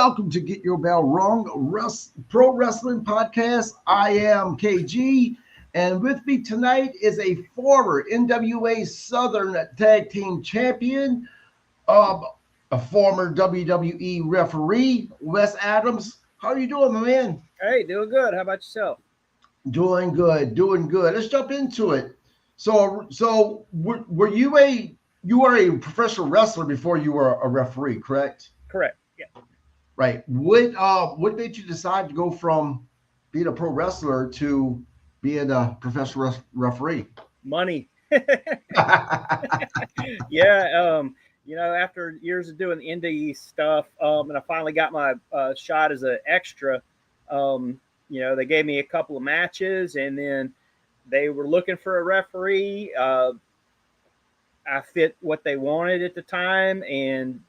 welcome to Get Your Bell Rung, Pro Wrestling Podcast. I am KG, and with me tonight is a former NWA Southern Tag Team Champion, a former WWE referee, Wes Adams. How are you doing, my man? Hey, doing good. How about yourself? Doing good. Let's jump into it. So were you a professional wrestler before you were a referee, correct? Correct. Yeah. Right. What made you decide to go from being a pro wrestler to being a professional referee? Money. Yeah. After years of doing the indie stuff, and I finally got my shot as an extra. They gave me a couple of matches, and then they were looking for a referee. I fit what they wanted at the time, and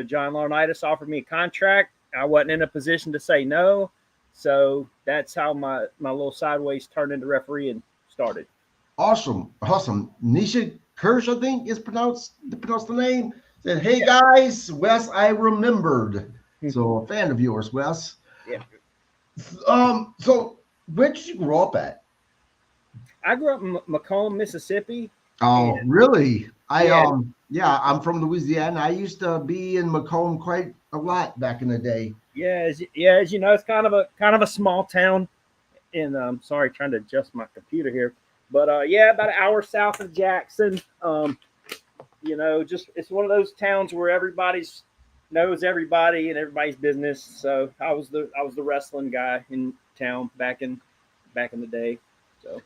John Laurinaitis offered me a contract. I wasn't in a position to say no, so that's how my little sideways turned into refereeing started. Awesome. Nisha Kirsch, I think is pronounced the name. Said, "Hey guys, Wes, I remembered." So a fan of yours, Wes. Yeah. So where did you grow up at? I grew up in Macomb, Mississippi. Oh, really? Yeah. I'm from Louisiana. I used to be in Macomb quite a lot back in the day. Yeah, as you know, it's kind of a small town. And sorry, trying to adjust my computer here. But about an hour south of Jackson. Just it's one of those towns where everybody's knows everybody and everybody's business. So I was the wrestling guy in town back in the day. So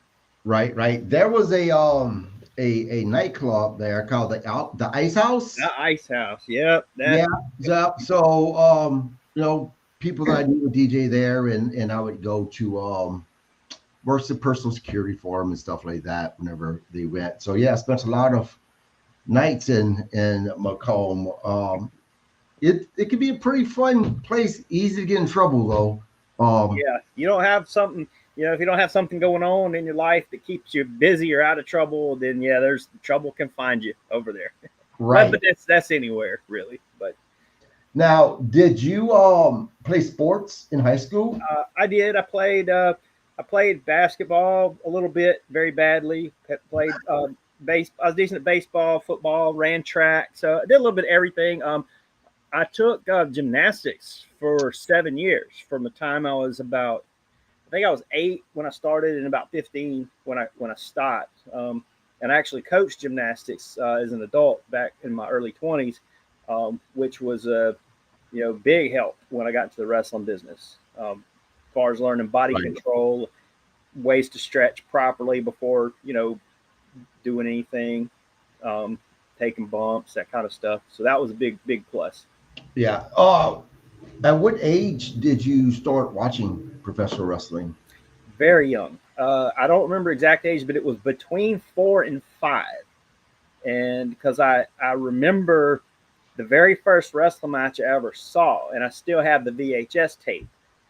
Right. There was a nightclub there called the Ice House. The Ice House, yep. So people that I knew would DJ there, and I would go to work the personal security for them and stuff like that whenever they went. So I spent a lot of nights in Macomb. It can be a pretty fun place, easy to get in trouble though. You don't have something. If you don't have something going on in your life that keeps you busy or out of trouble, then there's trouble can find you over there. Right. But that's anywhere really. But now, did you play sports in high school? I did. I played basketball a little bit, very badly. Played I was decent at baseball, football, ran track. So I did a little bit of everything. I took gymnastics for 7 years from the time I was about. I think I was 8 when I started and about 15 when I stopped. And I actually coached gymnastics as an adult back in my early 20s, which was a big help when I got into the wrestling business. As far as learning body control, ways to stretch properly before doing anything, taking bumps, that kind of stuff. So that was a big plus. Yeah. At what age did you start watching professional wrestling? Very young. I don't remember exact age, but it was between 4 and 5. And because I remember the very first wrestling match I ever saw, and I still have the VHS tape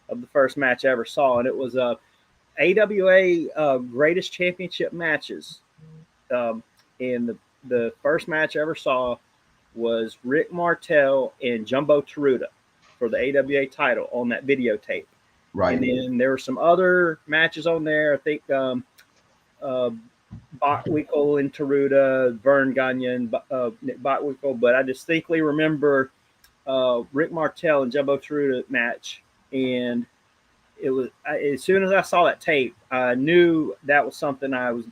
of the first match I ever saw, and it was AWA Greatest Championship matches. And the first match I ever saw was Rick Martel and Jumbo Teruta for the AWA title on that videotape. Right. And then there were some other matches on there. I think Bockwinkel and Teruta, Vern Gagne and Nick Bockwinkel. But I distinctly remember Rick Martel and Jumbo Teruta match. And it was as soon as I saw that tape, I knew that was something I was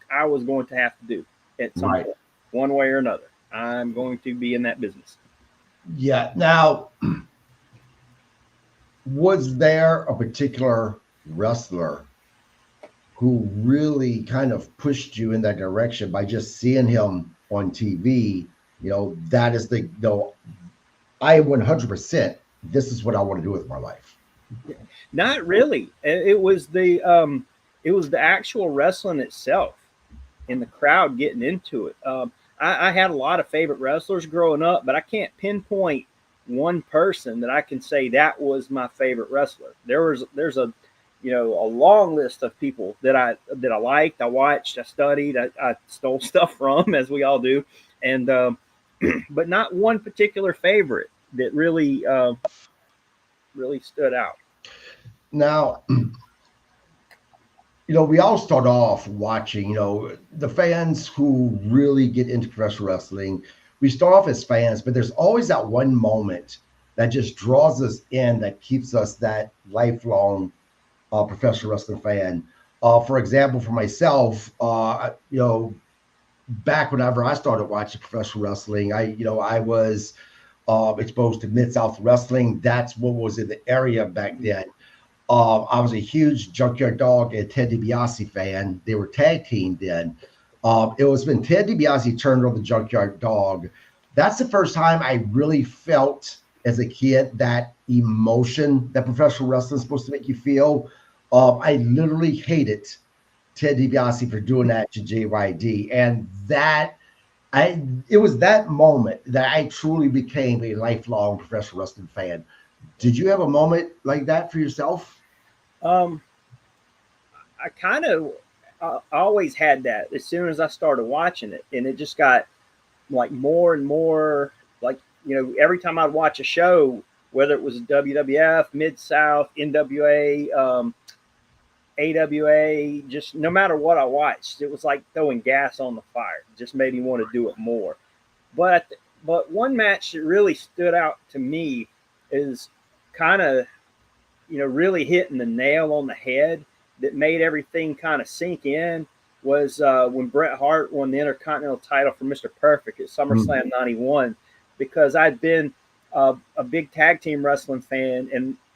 going to have to do at some point, one way or another. I'm going to be in that business. Yeah. Now, was there a particular wrestler who really kind of pushed you in that direction by just seeing him on TV? That is I 100%, this is what I want to do with my life. Not really. It was the actual wrestling itself and the crowd getting into it. I had a lot of favorite wrestlers growing up, but I can't pinpoint one person that I can say that was my favorite wrestler. There's a long list of people that I liked, I watched, I studied, I stole stuff from, as we all do, and but not one particular favorite that really really stood out. Now, we all start off watching, the fans who really get into professional wrestling. We start off as fans, but there's always that one moment that just draws us in, that keeps us that lifelong professional wrestling fan. For example, for myself, back whenever I started watching professional wrestling, I was exposed to Mid-South Wrestling. That's what was in the area back then. I was a huge Junkyard Dog and Ted DiBiase fan. They were tag team then. It was when Ted DiBiase turned on the Junkyard Dog. That's the first time I really felt as a kid that emotion that professional wrestling is supposed to make you feel. I literally hated Ted DiBiase for doing that to JYD. And it was that moment that I truly became a lifelong professional wrestling fan. Did you have a moment like that for yourself? Um, I kind of always had that as soon as I started watching it, and it just got like more and more like, every time I'd watch a show, whether it was WWF, Mid South, NWA, AWA, just no matter what I watched, it was like throwing gas on the fire. It just made me want to do it more. But one match that really stood out to me is kind of, really hitting the nail on the head that made everything kind of sink in was when Bret Hart won the Intercontinental title for Mr. Perfect at SummerSlam 91, because I'd been a big tag team wrestling fan.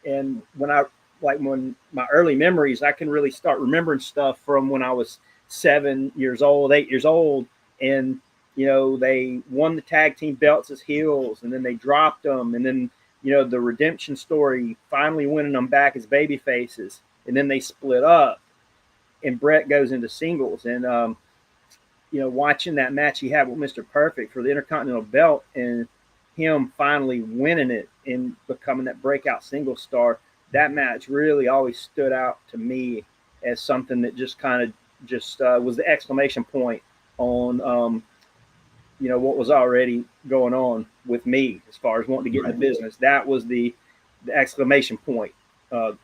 And when my early memories, I can really start remembering stuff from when I was 7 years old, 8 years old. And, they won the tag team belts as heels, and then they dropped them. And then, the redemption story, finally winning them back as baby faces. And then they split up, and Bret goes into singles. And, watching that match he had with Mr. Perfect for the Intercontinental belt, and him finally winning it and becoming that breakout single star, that match really always stood out to me as something that just kind of was the exclamation point on, what was already going on with me as far as wanting to get in the business. That was the exclamation point,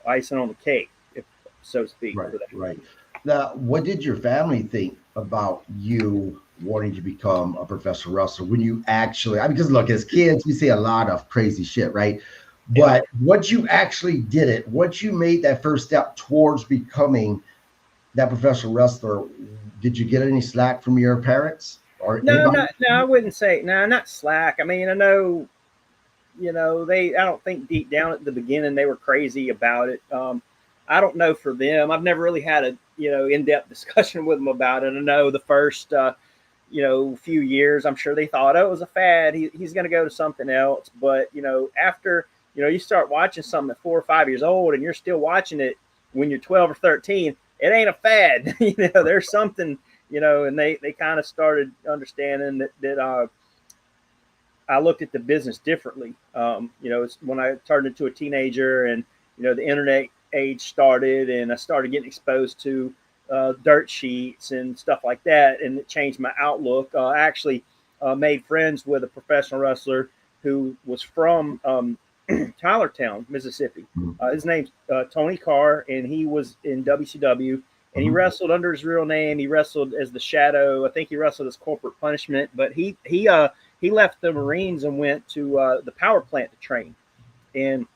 icing on the cake, if so to speak. Right. Now, what did your family think about you wanting to become a professional wrestler when you actually, because look, as kids, we see a lot of crazy shit, right? But once you actually did it, once you made that first step towards becoming that professional wrestler, did you get any slack from your parents or no, I wouldn't say, not slack. I mean, I know, I don't think deep down at the beginning they were crazy about it. I don't know for them. I've never really had a, in-depth discussion with them about it. I know the first, few years, I'm sure they thought, oh, it was a fad. He's going to go to something else. But, after, you start watching something at 4 or 5 years old and you're still watching it when you're 12 or 13, it ain't a fad. There's something, and they kind of started understanding that I looked at the business differently. It's when I turned into a teenager and, the internet age started, and I started getting exposed to dirt sheets and stuff like that. And it changed my outlook. I actually made friends with a professional wrestler who was from Tylertown, Mississippi. His name's Tony Carr, and he was in WCW, and he wrestled under his real name. He wrestled as the Shadow. I think he wrestled as Corporate Punishment, but he left the Marines and went to the power plant to train. And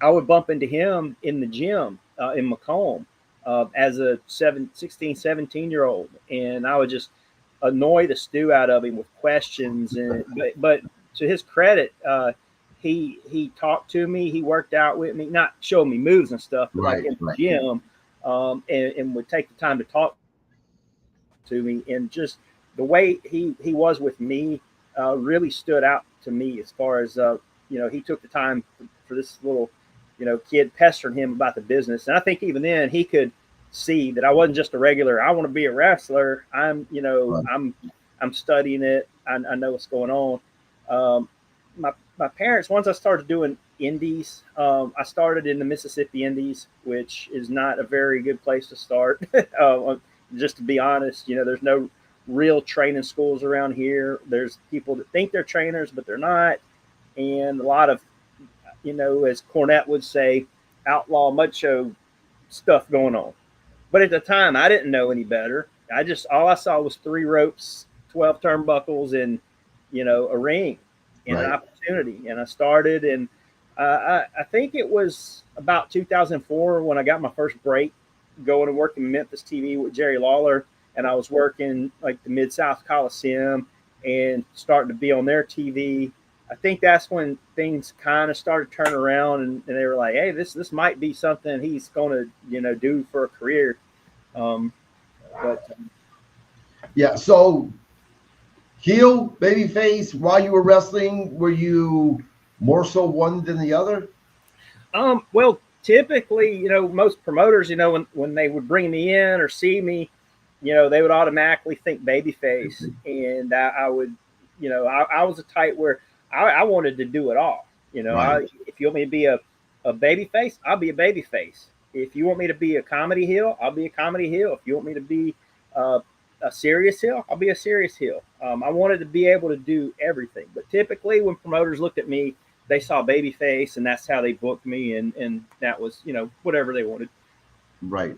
I would bump into him in the gym in Macomb as a 16, 17-year-old, and I would just annoy the stew out of him with questions. And but to his credit, he talked to me, he worked out with me, not showing me moves and stuff, but like in the gym, and would take the time to talk to me. And just the way he was with me really stood out to me as far as he took the time for this little kid pestering him about the business. And I think even then he could see that I wasn't just a regular, I want to be a wrestler. I'm studying it. I know what's going on. My parents, once I started doing indies, I started in the Mississippi Indies, which is not a very good place to start. Just to be honest, there's no real training schools around here. There's people that think they're trainers, but they're not. And a lot of as Cornette would say, outlaw mud show stuff going on. But at the time, I didn't know any better. All I saw was 3 ropes, 12 turnbuckles, and a ring and an opportunity. And I started, and I think it was about 2004 when I got my first break, going and working Memphis TV with Jerry Lawler, and I was working like the Mid-South Coliseum and starting to be on their TV. I think that's when things kind of started turning around, and they were like, "Hey, this might be something he's going to do for a career." Yeah. So, heel, babyface. While you were wrestling, were you more so one than the other? Well, typically, most promoters, when they would bring me in or see me, they would automatically think babyface, and I would, I was a type where I wanted to do it all. If you want me to be a baby face, I'll be a baby face. If you want me to be a comedy heel, I'll be a comedy heel. If you want me to be a serious heel, I'll be a serious heel. I wanted to be able to do everything. But typically when promoters looked at me, they saw baby face, and that's how they booked me. And that was, whatever they wanted. Right.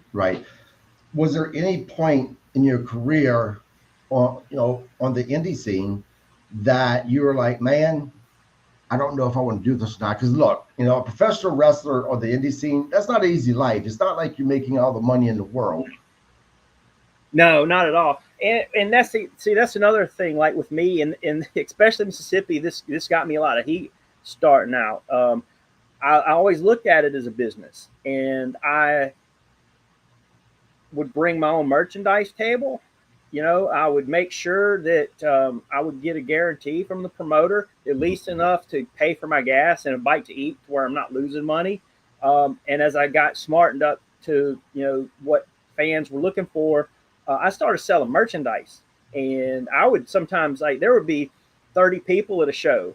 Was there any point in your career on the indie scene that you were like, man, I don't know if I want to do this or not? Because look, a professional wrestler on the indie scene, that's not an easy life. It's not like you're making all the money in the world. No, not at all. And that's that's another thing. Like with me, and especially Mississippi, this got me a lot of heat starting out. I always looked at it as a business, and I would bring my own merchandise table. I would make sure that I would get a guarantee from the promoter, at least enough to pay for my gas and a bite to eat to where I'm not losing money. And as I got smartened up to, what fans were looking for, I started selling merchandise. And I would sometimes, there would be 30 people at a show.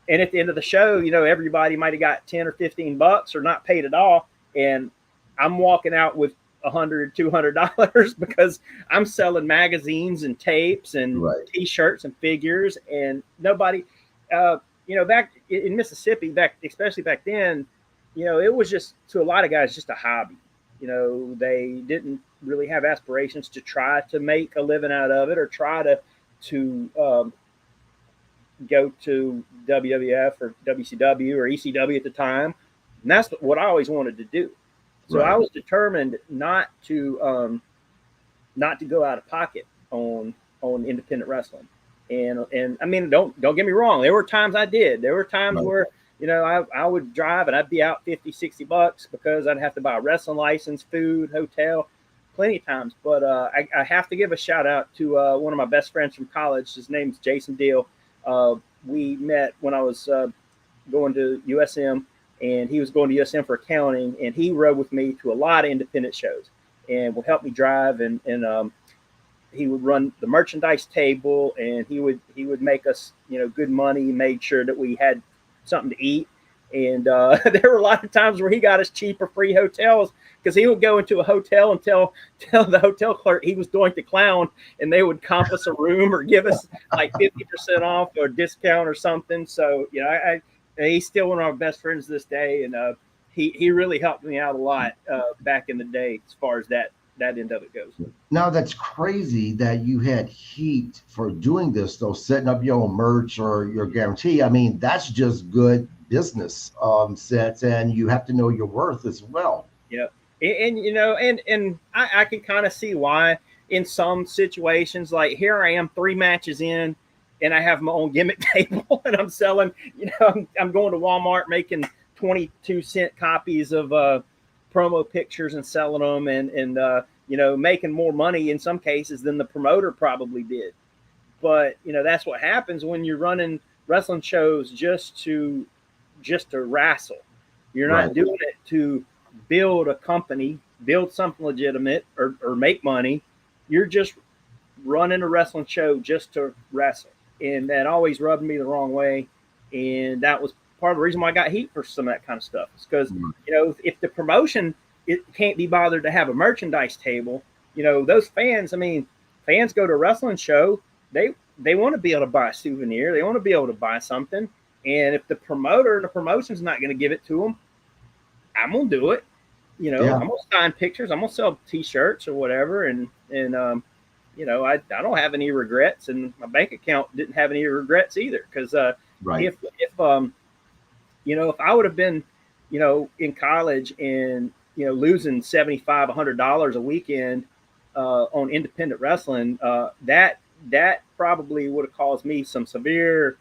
And at the end of the show, everybody might have got 10 or 15 bucks or not paid at all. And I'm walking out with $100, $200 because I'm selling magazines and tapes and T-shirts and figures, and nobody, back in Mississippi, especially back then, it was just, to a lot of guys, just a hobby. They didn't really have aspirations to try to make a living out of it or try to go to WWF or WCW or ECW at the time. And that's what I always wanted to do. So I was determined not to go out of pocket on independent wrestling. And I mean, don't get me wrong. There were times I did. There were times where, I would drive and I'd be out $50-$60 because I'd have to buy a wrestling license, food, hotel, plenty of times. But I have to give a shout out to one of my best friends from college. His name's Jason Deal. We met when I was going to USM. And he was going to USM for accounting, and he rode with me to a lot of independent shows and would help me drive. And he would run the merchandise table, and he would make us, good money. He made sure that we had something to eat. And there were a lot of times where he got us cheap or free hotels because he would go into a hotel and tell the hotel clerk he was doing the clown, and they would comp us a room or give us like 50% off or discount or something. So, he's still one of our best friends this day, and he really helped me out a lot back in the day as far as that end of it goes. Now, that's crazy that you had heat for doing this, though, setting up your own merch or your guarantee. I mean, that's just good business sense, and you have to know your worth as well. Yeah, and I can kind of see why in some situations. Like here I am 3 matches in, and I have my own gimmick table, and I'm selling, I'm going to Walmart making 22-cent copies of promo pictures and selling them, and making more money in some cases than the promoter probably did. But, that's what happens when you're running wrestling shows just to wrestle. You're not doing it to build a company, build something legitimate or make money. You're just running a wrestling show just to wrestle. And that always rubbed me the wrong way. And that was part of the reason why I got heat for some of that kind of stuff. It's because, if the promotion, it can't be bothered to have a merchandise table, those fans go to a wrestling show. They want to be able to buy a souvenir. They want to be able to buy something. And if the promotion's not going to give it to them, I'm going to do it. You know, Yeah. I'm going to sign pictures. I'm going to sell T-shirts or whatever. And you know, I don't have any regrets, and my bank account didn't have any regrets either. Because Right. if you know, if I would have been, you know, in college and, you know, losing $75-$100 a weekend on independent wrestling, that probably would have caused me some severe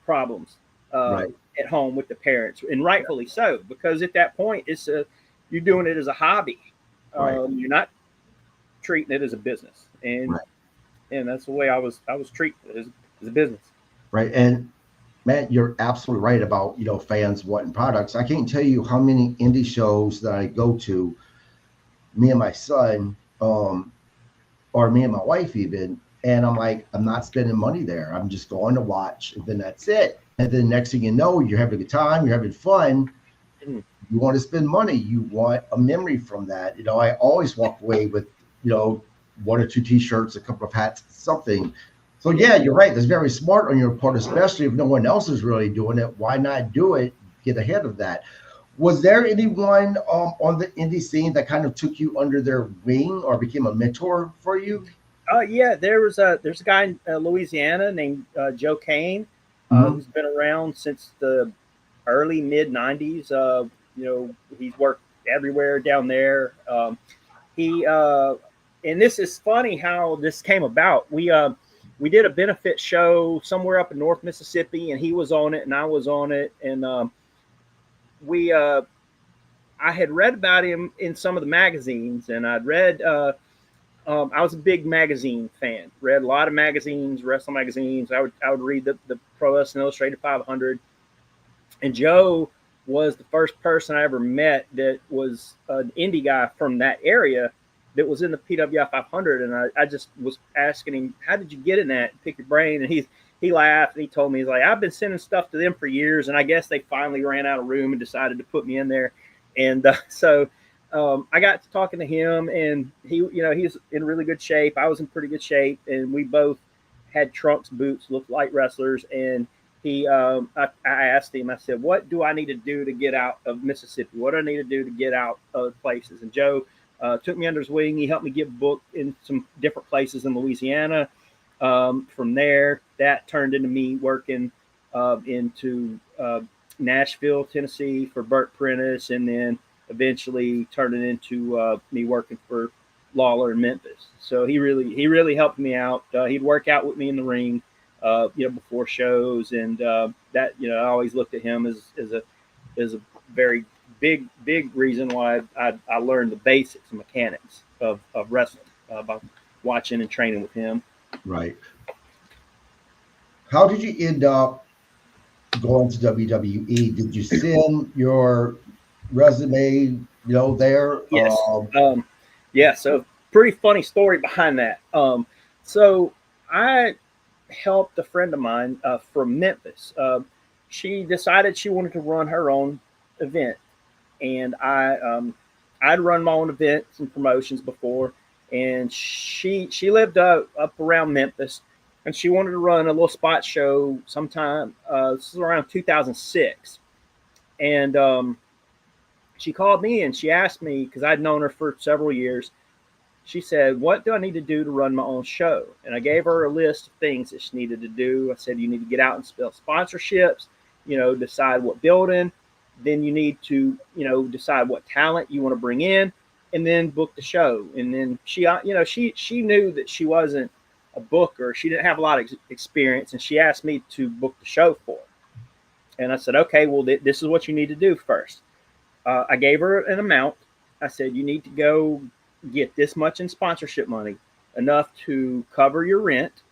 problems Right. at home with the parents, and rightfully so, because at that point you're doing it as a hobby. Right. You're not treating it as a business, and Right. that's the way I was treating it as a business. Right. And man, you're absolutely right about, fans wanting products. I can't tell you how many indie shows that I go to, me and my son, or me and my wife even, and I'm like, I'm not spending money there. I'm just going to watch, and then that's it. And then next thing you know, you're having a good time, you're having fun. Mm. You want to spend money. You want a memory from that. I always walk away with, one or two T-shirts, a couple of hats, something. So yeah, you're right. That's very smart on your part, especially if no one else is really doing it. Why not do it? Get ahead of that. Was there anyone on the indie scene that kind of took you under their wing or became a mentor for you? Yeah, there's a guy in Louisiana named Joe Kane, Mm-hmm. who's been around since the early mid '90s. You know, he's worked everywhere down there. He and this is funny how this came about. We did a benefit show somewhere up in North Mississippi, and he was on it, and I was on it, and we I had read about him in some of the magazines, and I'd read. I was a big magazine fan. Read a lot of magazines, wrestling magazines. I would read the Pro Wrestling Illustrated 500. And Joe was the first person I ever met that was an indie guy from that area that was in the PWI 500. And I just was asking him, how did you get in that? Pick your brain. And he laughed and he told me, he's like, I've been sending stuff to them for years. And I guess they finally ran out of room and decided to put me in there. And so I got to talking to him, and he's in really good shape. I was in pretty good shape, and we both had trunks, boots, looked like wrestlers. And I asked him, I said, what do I need to do to get out of Mississippi? What do I need to do to get out of places? And Joe took me under his wing. He helped me get booked in some different places in Louisiana. From there, that turned into me working into Nashville, Tennessee for Burt Prentice, and then eventually turning into me working for Lawler in Memphis. So he really helped me out. He'd work out with me in the ring, before shows, and that I always looked at him as a very big reason why I learned the basics and mechanics of wrestling by watching and training with him. Right. How did you end up going to WWE? Did you send your resume, there? Yes. Yeah. So pretty funny story behind that. So I helped a friend of mine from Memphis. She decided she wanted to run her own event, and I'd run my own events and promotions before, and she lived up around Memphis, and she wanted to run a little spot show sometime. This is around 2006, and she called me and she asked me, because I'd known her for several years. She said, what do I need to do to run my own show? And I gave her a list of things that she needed to do. I said, you need to get out and spell sponsorships, decide what building. Then you need to, decide what talent you want to bring in, and then book the show. And then she knew that she wasn't a booker. She didn't have a lot of experience, and she asked me to book the show for her. And I said, okay, well, this is what you need to do first. I gave her an amount. I said, you need to go get this much in sponsorship money, enough to cover your rent,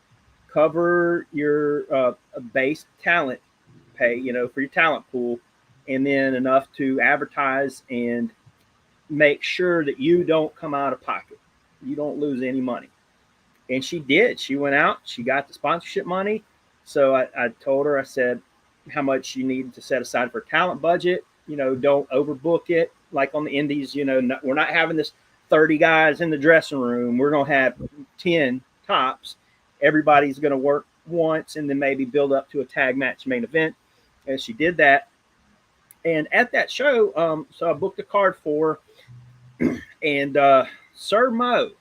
cover your base talent pay, for your talent pool, and then enough to advertise and make sure that you don't come out of pocket. You don't lose any money. And she did. She went out, she got the sponsorship money. So I told her, I said, how much you need to set aside for talent budget. Don't overbook it. Like on the indies, we're not having this 30 guys in the dressing room. We're going to have 10 tops. Everybody's going to work once and then maybe build up to a tag match main event. And she did that. And at that show, so I booked a card for her, and Sir Mo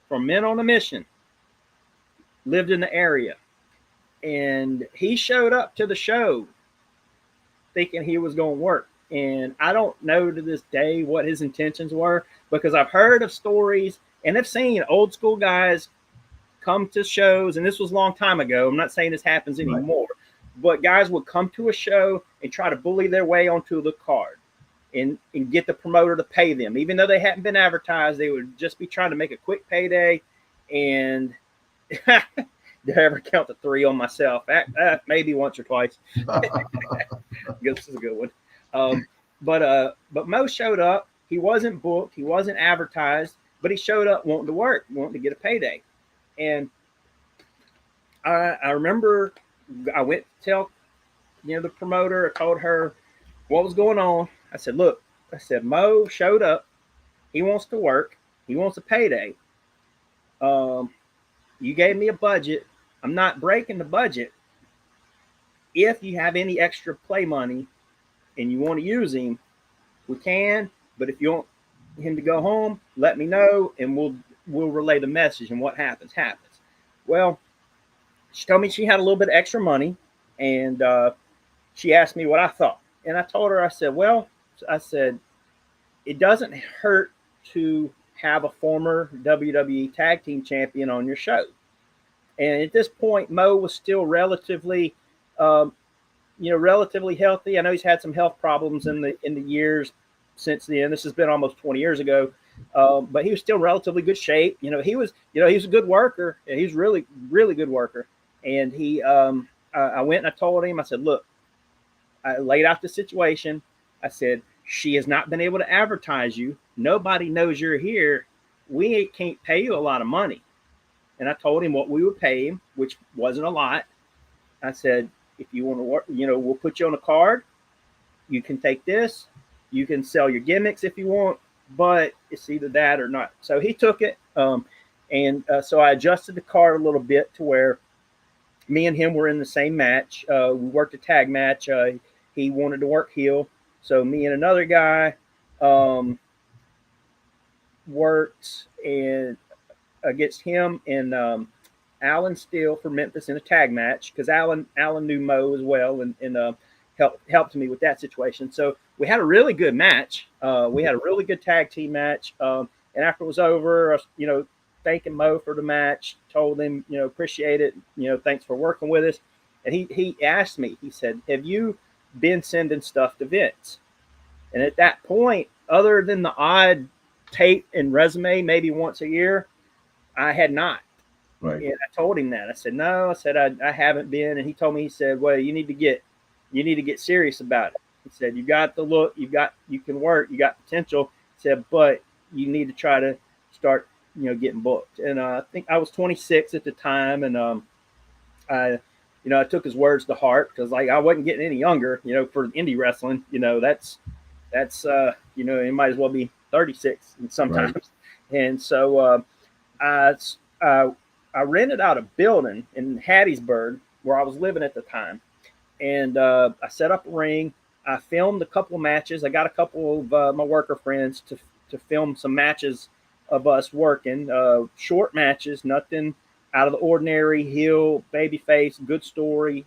from Men on a Mission lived in the area. And he showed up to the show thinking he was going to work. And I don't know to this day what his intentions were, because I've heard of stories and I've seen old school guys come to shows. And this was a long time ago. I'm not saying this happens anymore, but guys would come to a show and try to bully their way onto the card and get the promoter to pay them. Even though they hadn't been advertised, they would just be trying to make a quick payday. And did I ever count to 3 on myself? Maybe once or twice. This is a good one. But Mo showed up. He wasn't booked. He wasn't advertised, but he showed up wanting to work, wanting to get a payday. And I remember I went to tell, the promoter. I told her what was going on. I said, look, Mo showed up. He wants to work. He wants a payday. You gave me a budget. I'm not breaking the budget. If you have any extra play money and you want to use him, we can. But if you want him to go home, let me know, and we'll relay the message. And what happens. Well, she told me she had a little bit of extra money, and she asked me what I thought. And I told her, I said, it doesn't hurt to have a former WWE Tag Team Champion on your show. And at this point, Mo was still relatively healthy. I know he's had some health problems in the years since then. This has been almost 20 years ago, but he was still in relatively good shape. He was a good worker. And he's really, really good worker. And I went and I told him, I said, look, I laid out the situation. I said, she has not been able to advertise you. Nobody knows you're here. We can't pay you a lot of money. And I told him what we would pay him, which wasn't a lot. I said, if you want to work, we'll put you on a card. You can take this. You can sell your gimmicks if you want, but it's either that or not. So he took it. So I adjusted the card a little bit to where me and him were in the same match. We worked a tag match. He wanted to work heel. So me and another guy worked against him and Alan Steele for Memphis in a tag match, because Alan knew Mo as well and helped me with that situation. So we had a really good match. We had a really good tag team match. And after it was over, I was, thanking Mo for the match, told him, appreciate it. Thanks for working with us. And he asked me, he said, have you been sending stuff to Vince? And at that point, other than the odd tape and resume, maybe once a year, I had not. Right. And I told him that. I said, no, I haven't been. And he told me, he said, well, you need to get serious about it. He said, you got the look, you can work, you got potential. He said, but you need to try to start, getting booked. And I think I was 26 at the time. And I took his words to heart, because I wasn't getting any younger, for indie wrestling, that's you might as well be 36 sometimes. Right. And so I rented out a building in Hattiesburg where I was living at the time. And I set up a ring. I filmed a couple of matches. I got a couple of my worker friends to film some matches of us working, short matches, nothing out of the ordinary, heel, babyface, good story,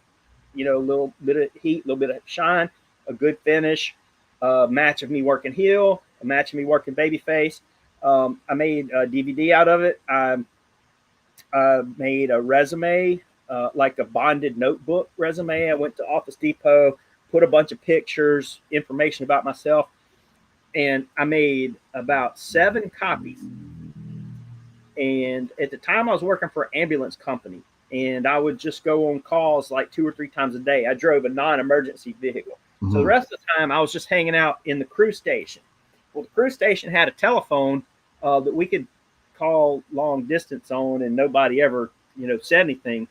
a little bit of heat, a little bit of shine, a good finish, match of me working heel, a match of me working babyface. I made a DVD out of it. I made a resume, like a bonded notebook resume. I went to Office Depot, put a bunch of pictures, information about myself, and I made about 7 copies. And at the time I was working for an ambulance company, and I would just go on calls like 2 or 3 times a day. I drove a non-emergency vehicle. Mm-hmm. So the rest of the time I was just hanging out in the crew station. Well, the crew station had a telephone that we could call long distance on, and nobody ever, said anything.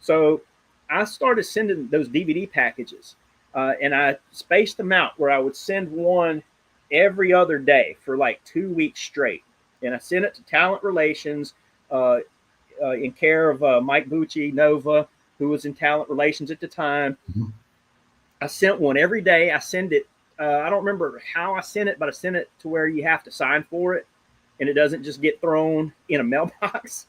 So I started sending those DVD packages, and I spaced them out where I would send one every other day for like 2 weeks straight. And I sent it to Talent Relations in care of Mike Bucci, Nova, who was in talent relations at the time. Mhm. I sent one every day. I send it. I don't remember how I sent it, but I sent it to where you have to sign for it, and it doesn't just get thrown in a mailbox.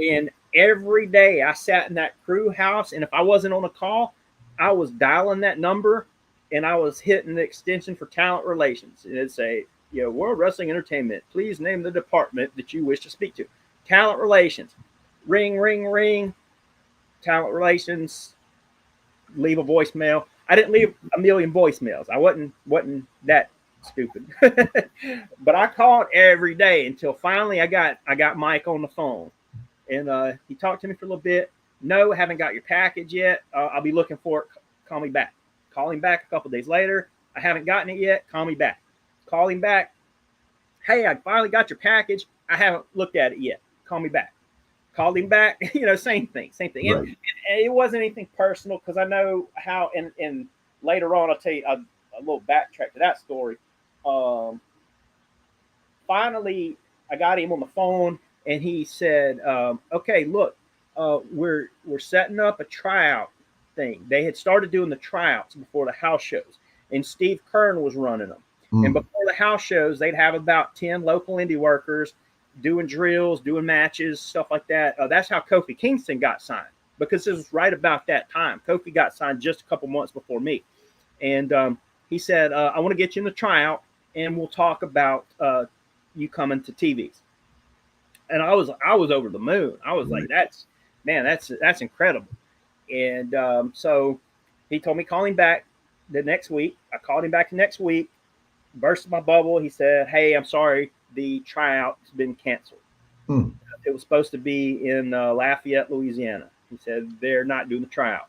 And every day I sat in that crew house, and if I wasn't on a call, I was dialing that number, and I was hitting the extension for talent relations, and it'd say, World Wrestling Entertainment, please name the department that you wish to speak to. Talent relations, ring, ring, ring. Talent relations, leave a voicemail. I didn't leave a million voicemails. I wasn't that stupid. But I called every day until finally I got Mike on the phone, and he talked to me for a little bit. No, haven't got your package yet. I'll be looking for it. Call me back. Call him back a couple days later. I haven't gotten it yet. Call me back. Call him back. Hey, I finally got your package. I haven't looked at it yet. Call me back. Called him back. Same thing. Right. And it wasn't anything personal because I know how. And later on, I'll tell you a little backtrack to that story. Finally, I got him on the phone, and he said, "Okay, look, we're setting up a tryout thing. They had started doing the tryouts before the house shows, and Steve Kern was running them. And before the house shows, they'd have about 10 local indie workers doing drills, doing matches, stuff like that. That's how Kofi Kingston got signed, because it was right about that time. Kofi got signed just a couple months before me. And he said, I want to get you in the tryout, and we'll talk about you coming to TVs. And I was over the moon. I was like, that's incredible. And so he told me call him back the next week. I called him back the next week, burst my bubble. He said, hey, I'm sorry, the tryout's been canceled. It was supposed to be in Lafayette, Louisiana. He said they're not doing the tryout.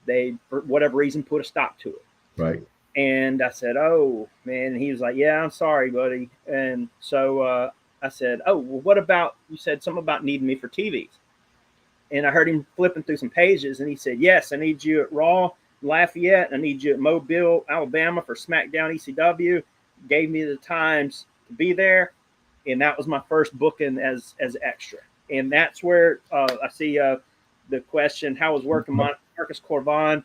They, for whatever reason, put a stop to it. Right. And I said, oh, man. And he was like, yeah, I'm sorry, buddy. And so I said, oh, well, what about, you said something about needing me for TVs. And I heard him flipping through some pages, and he said, yes, I need you at Raw, Lafayette. I need you at Mobile, Alabama for SmackDown ECW. Gave me the times to be there. And that was my first booking as extra. And that's where I see the question, how was working Marcus Corvon?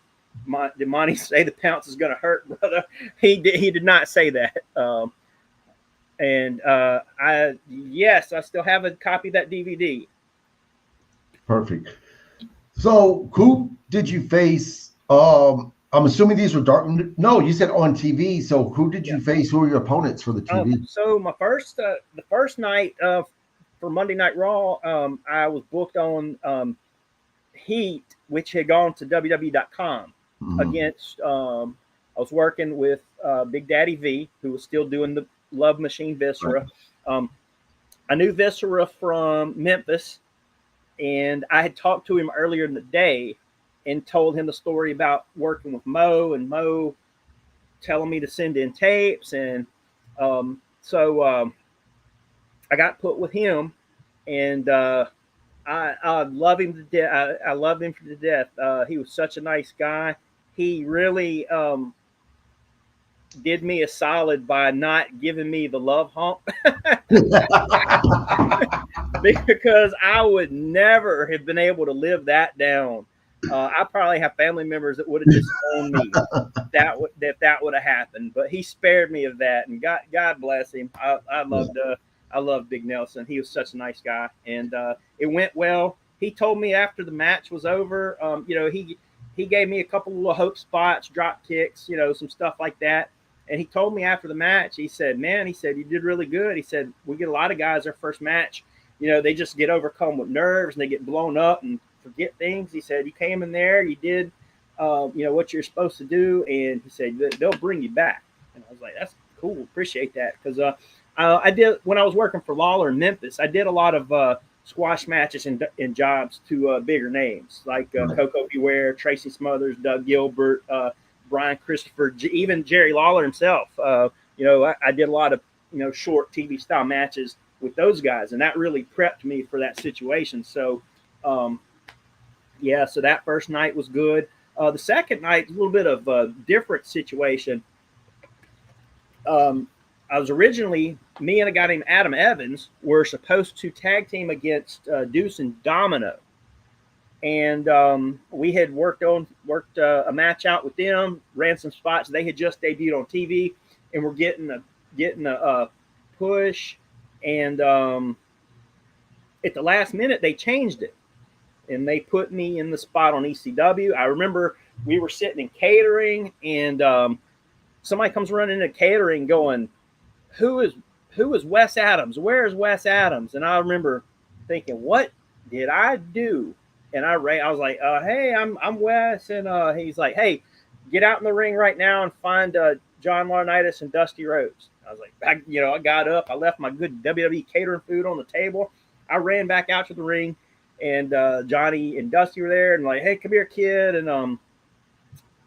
Did Monty say the pounce is going to hurt, brother? He did not say that. I still have a copy of that DVD. Perfect. So who did you face? I'm assuming these were dark. No, you said on TV. So who did you face? Who were your opponents for the TV? So my first, the first night for Monday Night Raw, I was booked on Heat, which had gone to WWE.com against. I was working with Big Daddy V, who was still doing the Love Machine Viscera. Right. I knew Viscera from Memphis, and I had talked to him earlier in the day and told him the story about working with Mo, and Mo telling me to send in tapes. And so I got put with him, and I love him to death. I love him to death. He was such a nice guy. He really did me a solid by not giving me the love hump because I would never have been able to live that down. I probably have family members that would have disowned me if that would have happened, but he spared me of that, and God bless him. I loved Big Nelson. He was such a nice guy, and it went well. He told me after the match was over, he gave me a couple of little hope spots, drop kicks, some stuff like that. And he told me after the match, he said, man, you did really good. He said, we get a lot of guys their first match, they just get overcome with nerves and they get blown up and forget things. He said, you came in there, you did, what you're supposed to do. And he said, they'll bring you back. And I was like, that's cool. Appreciate that. Because I did, when I was working for Lawler in Memphis, I did a lot of squash matches and jobs to bigger names like Coco Beware, Tracy Smothers, Doug Gilbert, Brian Christopher, even Jerry Lawler himself. I did a lot of, short TV style matches with those guys, and that really prepped me for that situation. So, so that first night was good. The second night, a little bit of a different situation. I was originally, me and a guy named Adam Evans were supposed to tag team against Deuce and Domino. and we had worked a match out with them, ran some spots. They had just debuted on TV, and we're getting a push, and at the last minute they changed it, and they put me in the spot on ECW. I remember we were sitting in catering, and somebody comes running into catering going, who is Wes Adams? Where is Wes Adams? And I remember thinking, what did I do? And I was like, hey, I'm Wes. And he's like, hey, get out in the ring right now and find John Laurinaitis and Dusty Rhodes. I was like, I got up. I left my good WWE catering food on the table. I ran back out to the ring, and Johnny and Dusty were there, and like, hey, come here, kid. And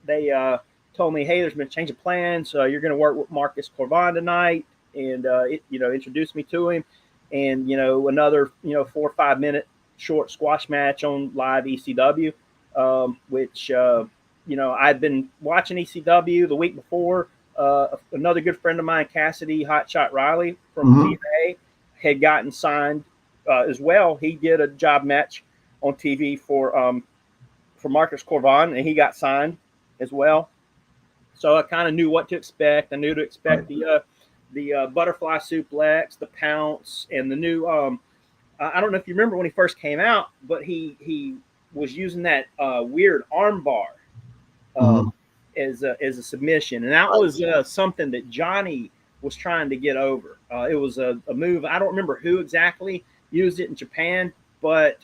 they told me, hey, there's been a change of plans. You're going to work with Marcus Corvan tonight. And introduced me to him, and another 4 or 5 minute short squash match on live ECW, which I'd been watching ECW the week before. Another good friend of mine, Cassidy Hotshot Riley from TNA, had gotten signed as well. He did a job match on TV for Marcus Corvan, and he got signed as well. So I kind of knew what to expect. I knew to expect the butterfly suplex, the pounce, and the new. I don't know if you remember when he first came out, but he was using that weird arm bar as a submission, and that was something that Johnny was trying to get over. It was a move. I don't remember who exactly used it in Japan, but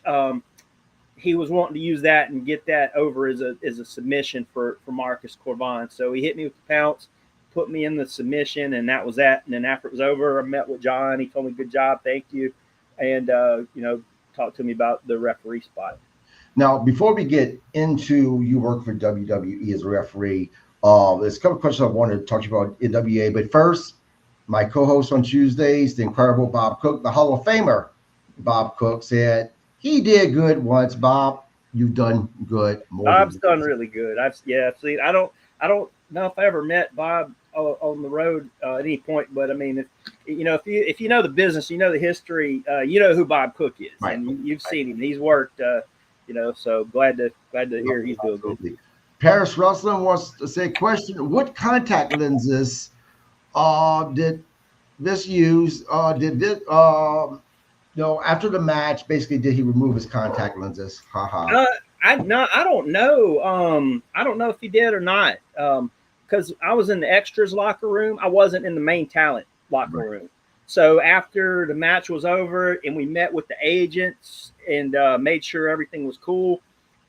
he was wanting to use that and get that over as a submission for Marcus Corvan. So he hit me with the pounce, put me in the submission, and that was that. And then after it was over, I met with John. He told me, good job, thank you, and talked to me about the referee spot. Now, before we get into you work for WWE as a referee, there's a couple of questions I wanted to talk to you about NWA. But first, my co-host on Tuesdays, the incredible Bob Cook, the Hall of Famer Bob Cook, said he did good once. Bob, you've done good more. Bob's done really good. I've seen. I don't know if I ever met Bob on the road at any point, but I mean, if you know the business, you know the history, you know who Bob Cook is, right. And you've seen him. He's worked, so glad to hear he's doing good. Paris Russell wants to say, question: what contact lenses did this use? After the match, basically, did he remove his contact lenses? I don't know. I don't know if he did or not. Because I was in the extras locker room. I wasn't in the main talent locker room. So after the match was over and we met with the agents and made sure everything was cool,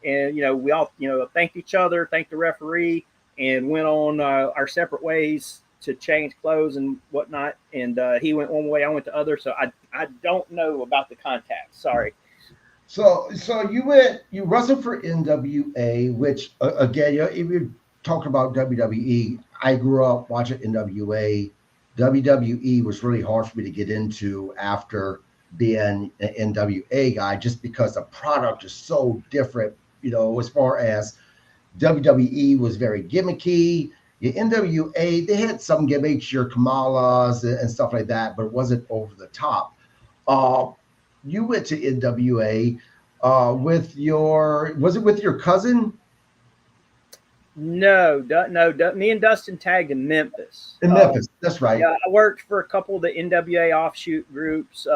and we all thanked each other, thanked the referee, and went on our separate ways to change clothes and whatnot. And he went one way, I went the other. So I don't know about the contacts. Sorry. So you wrestled for NWA, which again, if you're talking about WWE, I grew up watching NWA. WWE was really hard for me to get into after being an NWA guy, just because the product is so different. As far as WWE was very gimmicky. The NWA, they had some gimmicks, your Kamalas and stuff like that, but it wasn't over the top. You went to NWA with your cousin? No. Me and Dustin tagged in Memphis. That's right. Yeah, I worked for a couple of the NWA offshoot groups,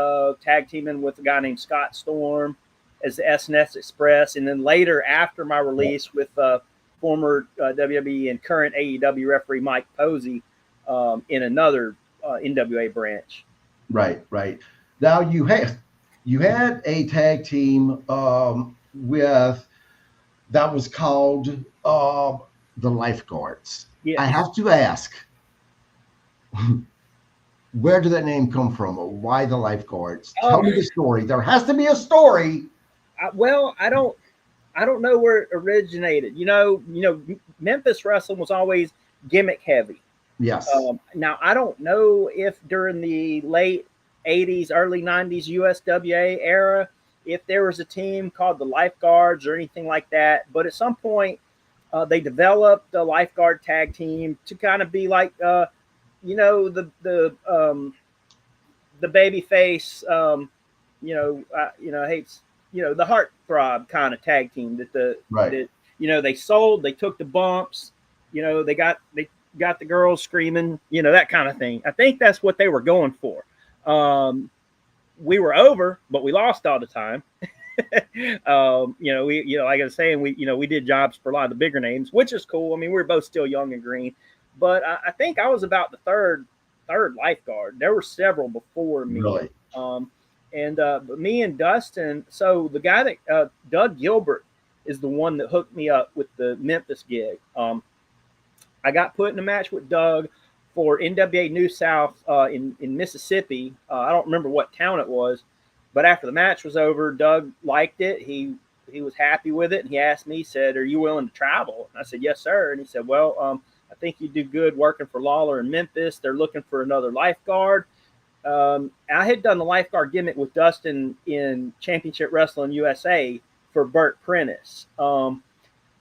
tag teaming with a guy named Scott Storm as the SNS Express, and then later, after my release, with former WWE and current AEW referee Mike Posey in another NWA branch. Right. Now you had a tag team with that was called the Lifeguards. Yes. I have to ask, where did that name come from? Why the Lifeguards? Tell me the story. There has to be a story. I don't know where it originated. Memphis wrestling was always gimmick heavy. Yes. Now I don't know if during the late 80s, early 90s USWA era, if there was a team called the Lifeguards or anything like that. But at some point, they developed the Lifeguard tag team to kind of be like, the baby face. I hate the heartthrob kind of tag team Right. that they took the bumps, they got the girls screaming, that kind of thing. I think that's what they were going for. We were over, but we lost all the time. Like I was saying, we did jobs for a lot of the bigger names, which is cool. I mean, we were both still young and green, but I think I was about the third lifeguard. There were several before me. Really? But me and Dustin. So the guy that Doug Gilbert is the one that hooked me up with the Memphis gig. I got put in a match with Doug for NWA New South in Mississippi. I don't remember what town it was, but after the match was over, Doug liked it. He was happy with it, and he asked me, he said, "Are you willing to travel?" And I said, "Yes, sir." And he said, "Well, I think you do good working for Lawler in Memphis. They're looking for another lifeguard." I had done the lifeguard gimmick with Dustin in Championship Wrestling USA for Burt Prentice.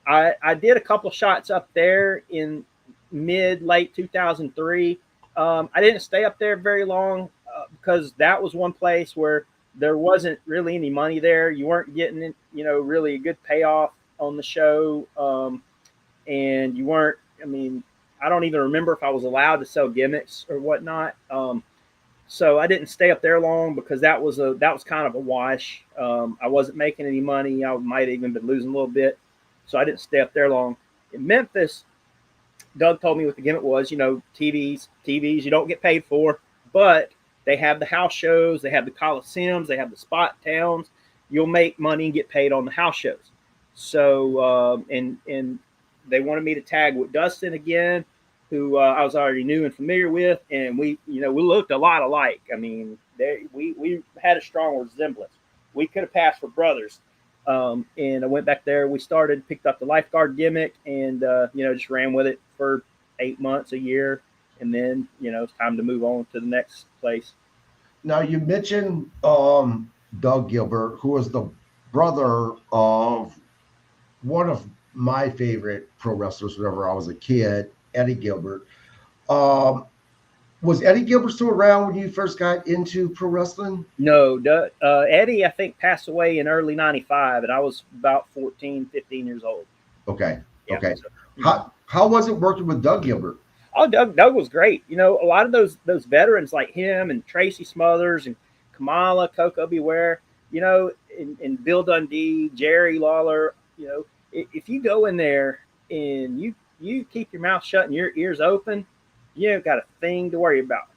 I did a couple shots up there in late 2003. I didn't stay up there very long because that was one place where there wasn't really any money there. You weren't getting, really a good payoff on the show. And you weren't, I don't even remember if I was allowed to sell gimmicks or whatnot. So I didn't stay up there long because that was kind of a wash. I wasn't making any money. I might have even been losing a little bit. So I didn't stay up there long. In Memphis, Doug told me what the gimmick was. TVs you don't get paid for, but they have the house shows, they have the Coliseums, they have the spot towns. You'll make money and get paid on the house shows. So and they wanted me to tag with Dustin again, who I was already knew and familiar with, and we looked a lot alike. We had a strong resemblance. We could have passed for brothers. And I went back there. We picked up the lifeguard gimmick, and just ran with it for 8 months, a year, and then it's time to move on to the next place. Now you mentioned Doug Gilbert, who was the brother of one of my favorite pro wrestlers whenever I was a kid, Eddie Gilbert. Was Eddie Gilbert still around when you first got into pro wrestling? No, Eddie, I think, passed away in early 95, and I was about 14, 15 years old. Okay. Yeah, okay. So, how was it working with Doug Gilbert? Oh, Doug was great. A lot of those veterans like him and Tracy Smothers and Kamala, Coco Beware, and Bill Dundee, Jerry Lawler, if you go in there and you keep your mouth shut and your ears open, you ain't got a thing to worry about.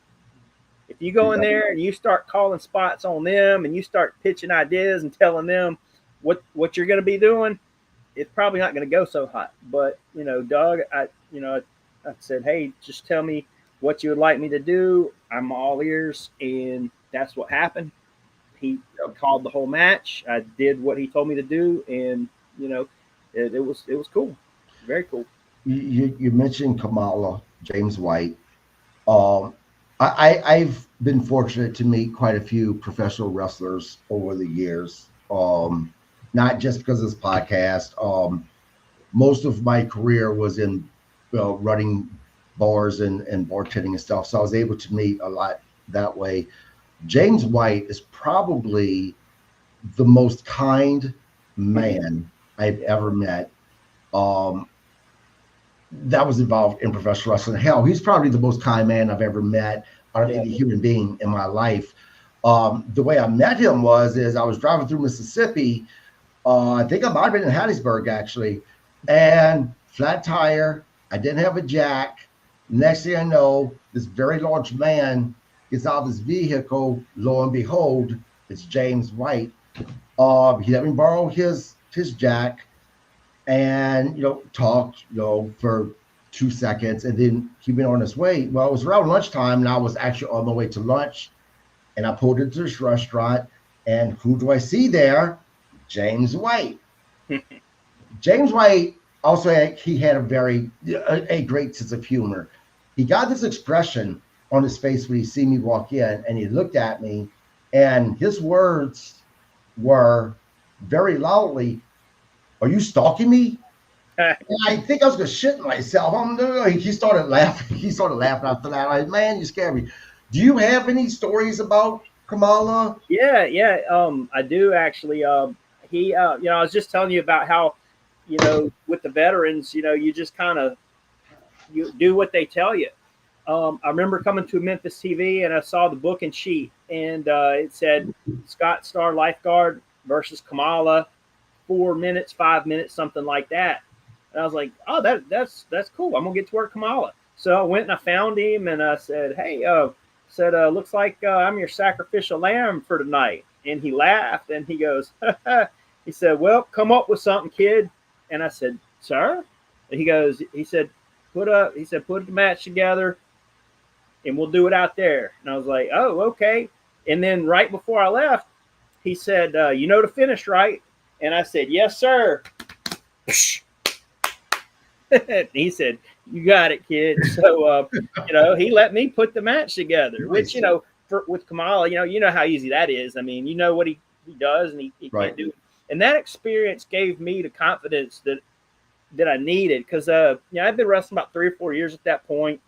If you go in there and you start calling spots on them and you start pitching ideas and telling them what you're going to be doing, it's probably not going to go so hot. But, Doug, I said, "Hey, just tell me what you would like me to do. I'm all ears." And that's what happened. He called the whole match. I did what he told me to do. And, it was cool. Very cool. You mentioned Kamala, James White. I've been fortunate to meet quite a few professional wrestlers over the years, not just because of this podcast. Most of my career was in running bars and bartending and stuff, so I was able to meet a lot that way. James White is probably the most kind man I've ever met. That was involved in professional wrestling. Hell, he's probably the most kind man I've ever met out of any human being in my life. The way I met him is I was driving through Mississippi. I think I might have been in Hattiesburg, actually, and flat tire. I didn't have a jack. Next thing I know, this very large man gets out of his vehicle. Lo and behold, it's James White. He let me borrow his jack, and talked for 2 seconds, and then he went on his way. Well, it was around lunchtime, and I was actually on my way to lunch, and I pulled into this restaurant, and who do I see there? James White. James White also had a great sense of humor. He got this expression on his face when he see me walk in, and he looked at me, and his words were very loudly, "Are you stalking me?" And I think I was gonna shit myself. He started laughing. He started laughing after that. Man, you scared me. Do you have any stories about Kamala? Yeah. I do actually. He, I was just telling you about how, with the veterans, you just kind of you do what they tell you. I remember coming to Memphis TV and I saw the booking sheet and it said Scott Starr lifeguard versus Kamala, 4 minutes, 5 minutes, something like that. And I was like, oh, that's cool. I'm gonna get to work Kamala. So I went and I found him and I said, hey, looks like I'm your sacrificial lamb for tonight. And he laughed and he goes, he said, well, come up with something, kid. And I said, sir? And he said, put the match together and we'll do it out there. And I was like, oh, okay. And then right before I left, he said, you know the finish, right? And I said, yes, sir. He said, you got it, kid. So, he let me put the match together, which, with Kamala, you know how easy that is. I mean, you know what he does and he Right. can't do it. And that experience gave me the confidence that I needed because, I've been wrestling about 3 or 4 years at that point.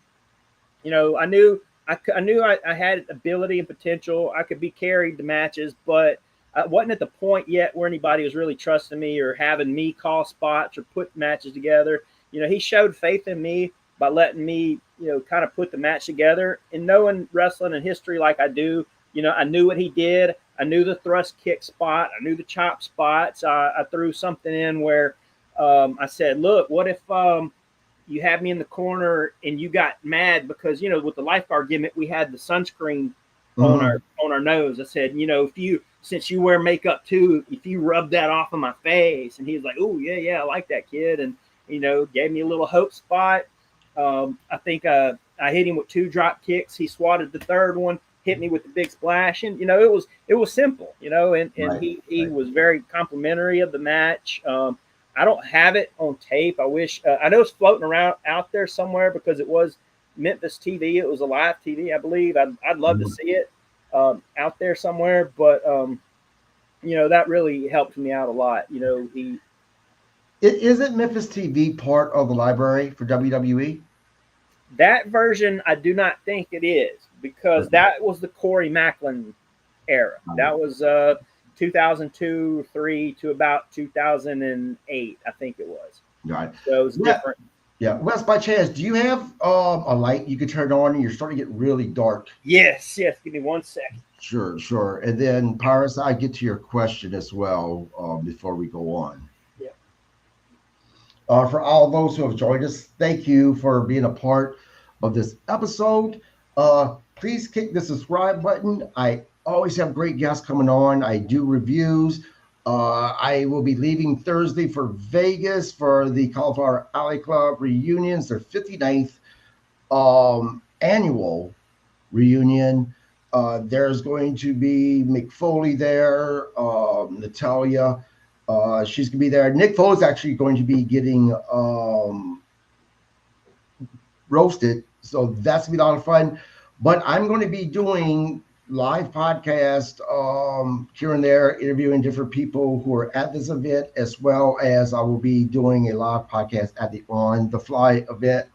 I knew I had ability and potential. I could be carried to matches, but I wasn't at the point yet where anybody was really trusting me or having me call spots or put matches together. He showed faith in me by letting me, kind of put the match together. And knowing wrestling and history like I do, I knew what he did. I knew the thrust kick spot. I knew the chop spots. I threw something in where I said, look, what if you had me in the corner and you got mad because, with the lifeguard gimmick, we had the sunscreen on our nose. I said, since you wear makeup too, if you rub that off of my face. And he was like, oh, yeah, I like that, kid. And, gave me a little hope spot. I think I hit him with 2 drop kicks. He swatted the third one, hit me with the big splash. And, it was simple, and Right. he was very complimentary of the match. I don't have it on tape. I wish I know it's floating around out there somewhere because it was Memphis TV. It was a live TV, I believe. I'd love to see it out there somewhere, but that really helped me out a lot. Isn't Memphis TV part of the library for WWE? That version I do not think it is because that was the Corey Macklin era. That was 2002, 3 to about 2008, I think it was. Right. So it was different. Yeah. Wes, by chance, do you have a light you could turn on and you're starting to get really dark? Yes. Give me 1 second. Sure. And then, Paris, I get to your question as well before we go on. Yeah. For all those who have joined us, thank you for being a part of this episode. Please click the subscribe button. I always have great guests coming on. I do reviews. I will be leaving Thursday for Vegas for the Cauliflower Alley Club reunions, their 59th annual reunion. There's going to be Mick Foley there, Natalia. She's going to be there. Nick Foley's actually going to be getting roasted, so that's going to be a lot of fun. But I'm going to be doing live podcast here and there, interviewing different people who are at this event, as well as I will be doing a live podcast at the On the Fly event.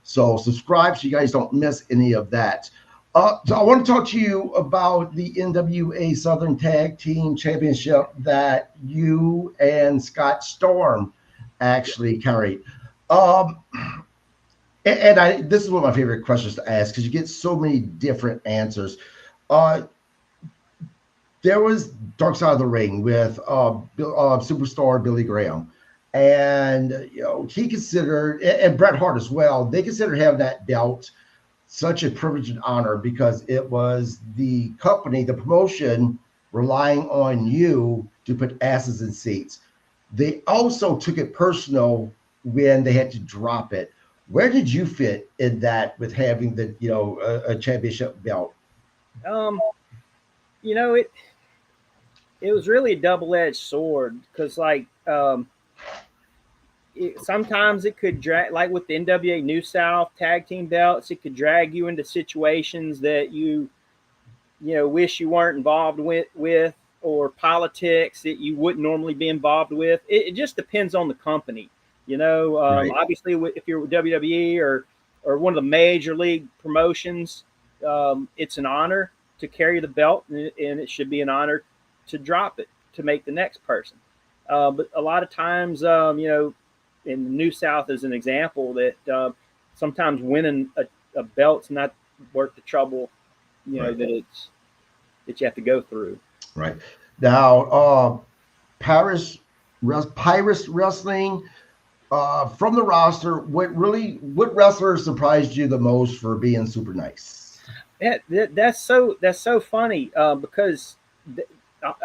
So subscribe so you guys don't miss any of that. So I want to talk to you about the NWA Southern Tag Team Championship that you and Scott Storm actually carried. This is one of my favorite questions to ask because you get so many different answers. There was Dark Side of the Ring with superstar Billy Graham. And he considered, and Bret Hart as well, they considered having that belt such a privilege and honor because it was the company, the promotion, relying on you to put asses in seats. They also took it personal when they had to drop it. Where did you fit in that with having the a championship belt? It was really a double-edged sword because sometimes it could drag, like with the NWA New South tag team belts, it could drag you into situations that you wish you weren't involved with or politics that you wouldn't normally be involved with. It just depends on the company. Right. Obviously, if you're with WWE or one of the major league promotions, it's an honor to carry the belt, and it should be an honor to drop it to make the next person. But a lot of times, in the New South as an example, that sometimes winning a belt's not worth the trouble, Right. that you have to go through. Right. Now, Pyrus Wrestling, from the roster, what wrestler surprised you the most for being super nice? That's so funny because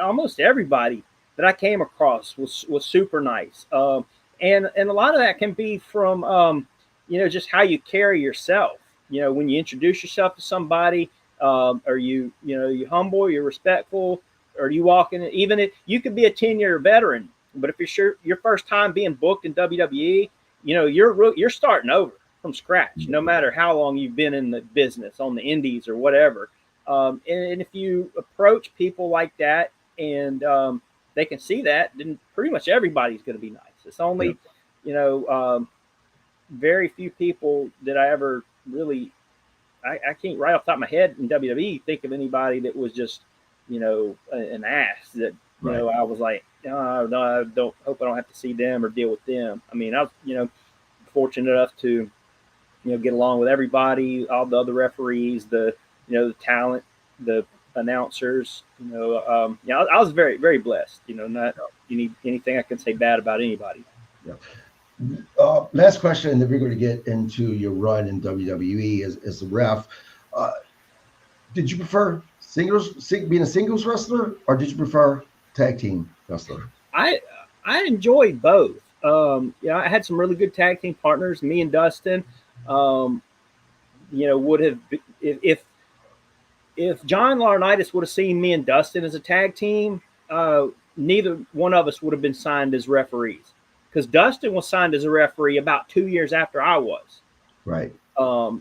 almost everybody that I came across was super nice, and a lot of that can be from just how you carry yourself. When you introduce yourself to somebody, are you humble, you're respectful, or you walk in? Even if you could be a 10-year veteran, but if you're your first time being booked in WWE, you're starting over from scratch, no matter how long you've been in the business on the indies or whatever. And if you approach people like that and they can see that, then pretty much everybody's going to be nice. It's only, very few people that I ever really, I can't right off the top of my head in WWE think of anybody that was just, an ass that, I was like, no, I hope I don't have to see them or deal with them. I mean, I was, fortunate enough to, get along with everybody, all the other referees, the talent, the announcers. I was very, very blessed. Not anything I can say bad about anybody. Yeah. Last question, and then we're going to get into your run in WWE as a ref. Did you prefer being a singles wrestler, or did you prefer tag team wrestler? I enjoyed both. I had some really good tag team partners. Me and Dustin, would have if John Laurinaitis would have seen me and Dustin as a tag team, neither one of us would have been signed as referees, because Dustin was signed as a referee about 2 years after I was. Right.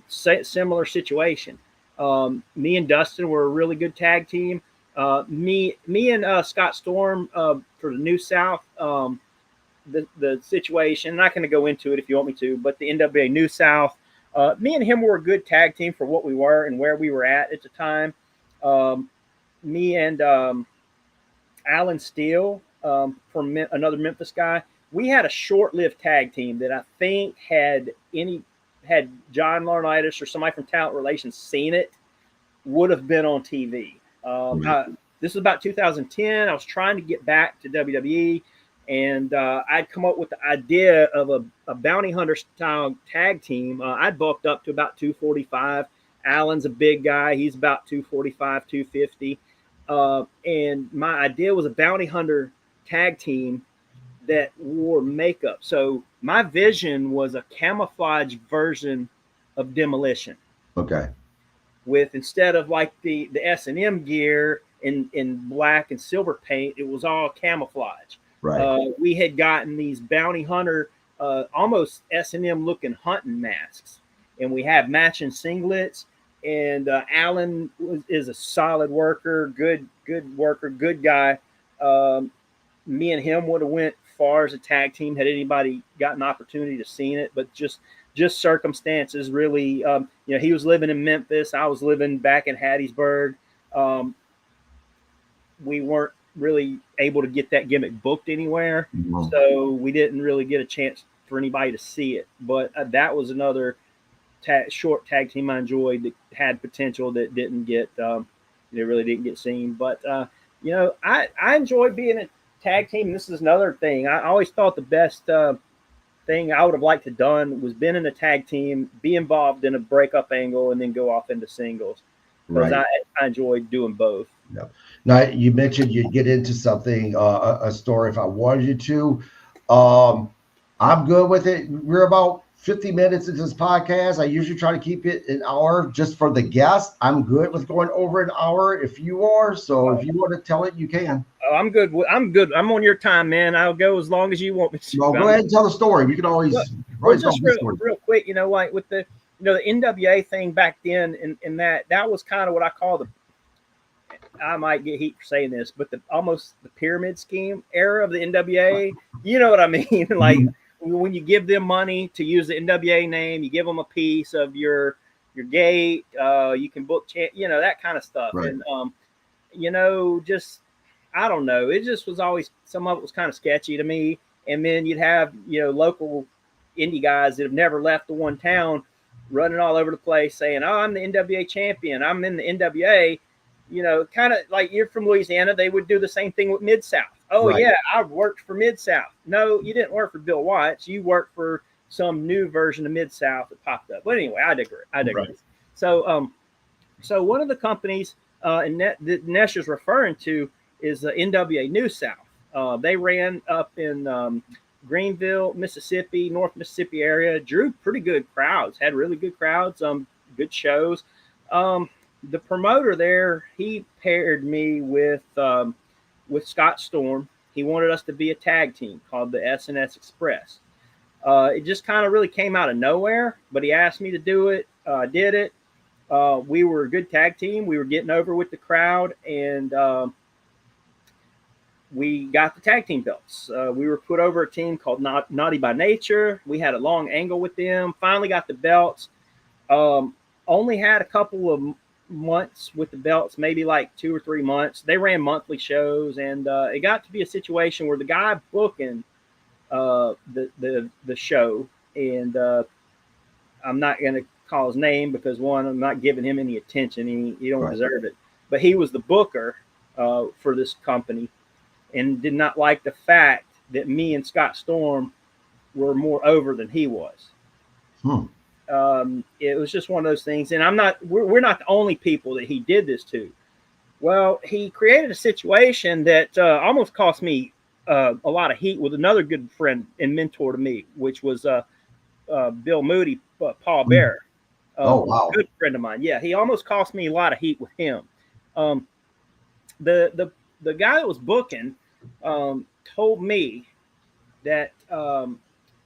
Similar situation. Me and Dustin were a really good tag team. Me and Scott Storm for the New South. The situation, I'm not going to go into it if you want me to, but the NWA New South, me and him were a good tag team for what we were and where we were at the time. Me and Alan Steele, from another Memphis guy, we had a short-lived tag team that I think had John Laurinaitis or somebody from Talent Relations seen it, would have been on TV. This was about 2010. I was trying to get back to WWE. And I'd come up with the idea of a bounty hunter style tag team. I'd bulked up to about 245. Alan's a big guy. He's about 245, 250. And my idea was a bounty hunter tag team that wore makeup. So my vision was a camouflage version of Demolition. Okay. With, instead of like the S&M gear in black and silver paint, it was all camouflage. Right. We had gotten these bounty hunter, almost S&M looking hunting masks, and we have matching singlets. And Alan is a solid worker, good worker, good guy. Me and him would have went far as a tag team had anybody got an opportunity to see it, but just circumstances really. He was living in Memphis, I was living back in Hattiesburg. We weren't really able to get that gimmick booked anywhere, so we didn't really get a chance for anybody to see it. But that was another short tag team I enjoyed that had potential that didn't get really didn't get seen. But I enjoyed being a tag team. This is another thing. I always thought the best thing I would have liked to done was been in a tag team, be involved in a breakup angle, and then go off into singles. Because I enjoyed doing both. Yeah. Now, you mentioned you'd get into something, a story if I wanted you to. I'm good with it. We're about 50 minutes into this podcast. I usually try to keep it an hour just for the guest. I'm good with going over an hour if you are. So if you want to tell it, you can. Oh, I'm good. I'm good. I'm on your time, man. I'll go as long as you want me to. Well, go ahead and tell the story. We can always just real quick, like with the the NWA thing back then, and that was kind of what I call I might get heat for saying this, but almost the pyramid scheme era of the NWA. You know what I mean? Like when you give them money to use the NWA name, you give them a piece of your your gate. You can book, that kind of stuff. Right. And, just, I don't know. It just was always, some of it was kind of sketchy to me. And then you'd have, local indie guys that have never left the one town running all over the place saying, oh, I'm the NWA champion. I'm in the NWA. Kind of like, you're from Louisiana. They would do the same thing with Mid-South. Oh, right. Yeah, I've worked for Mid-South. No, you didn't work for Bill Watts. You worked for some new version of Mid-South that popped up. But anyway, I digress. Right. So one of the companies that Nesh is referring to is the NWA New South. They ran up in Greenville, Mississippi, North Mississippi area, drew pretty good crowds, had really good crowds, good shows. The promoter there, he paired me with Scott Storm. He wanted us to be a tag team called the SNS Express. It just kind of really came out of nowhere, but he asked me to do it. Did it. We were a good tag team. We were getting over with the crowd, and we got the tag team belts. We were put over a team called Naughty by Nature. We had a long angle with them. Finally got the belts. Only had a couple of months with the belts, maybe like 2 or 3 months. They ran monthly shows, and it got to be a situation where the guy booking the show, and I'm not going to call his name because, one, I'm not giving him any attention. He don't deserve it. But he was the booker for this company, and did not like the fact that me and Scott Storm were more over than he was. It was just one of those things. And we're not the only people that he did this to. Well, he created a situation that almost cost me a lot of heat with another good friend and mentor to me, which was Bill Moody, Paul Bear. Oh, wow. Good friend of mine. Yeah, he almost cost me a lot of heat with him. The guy that was booking told me that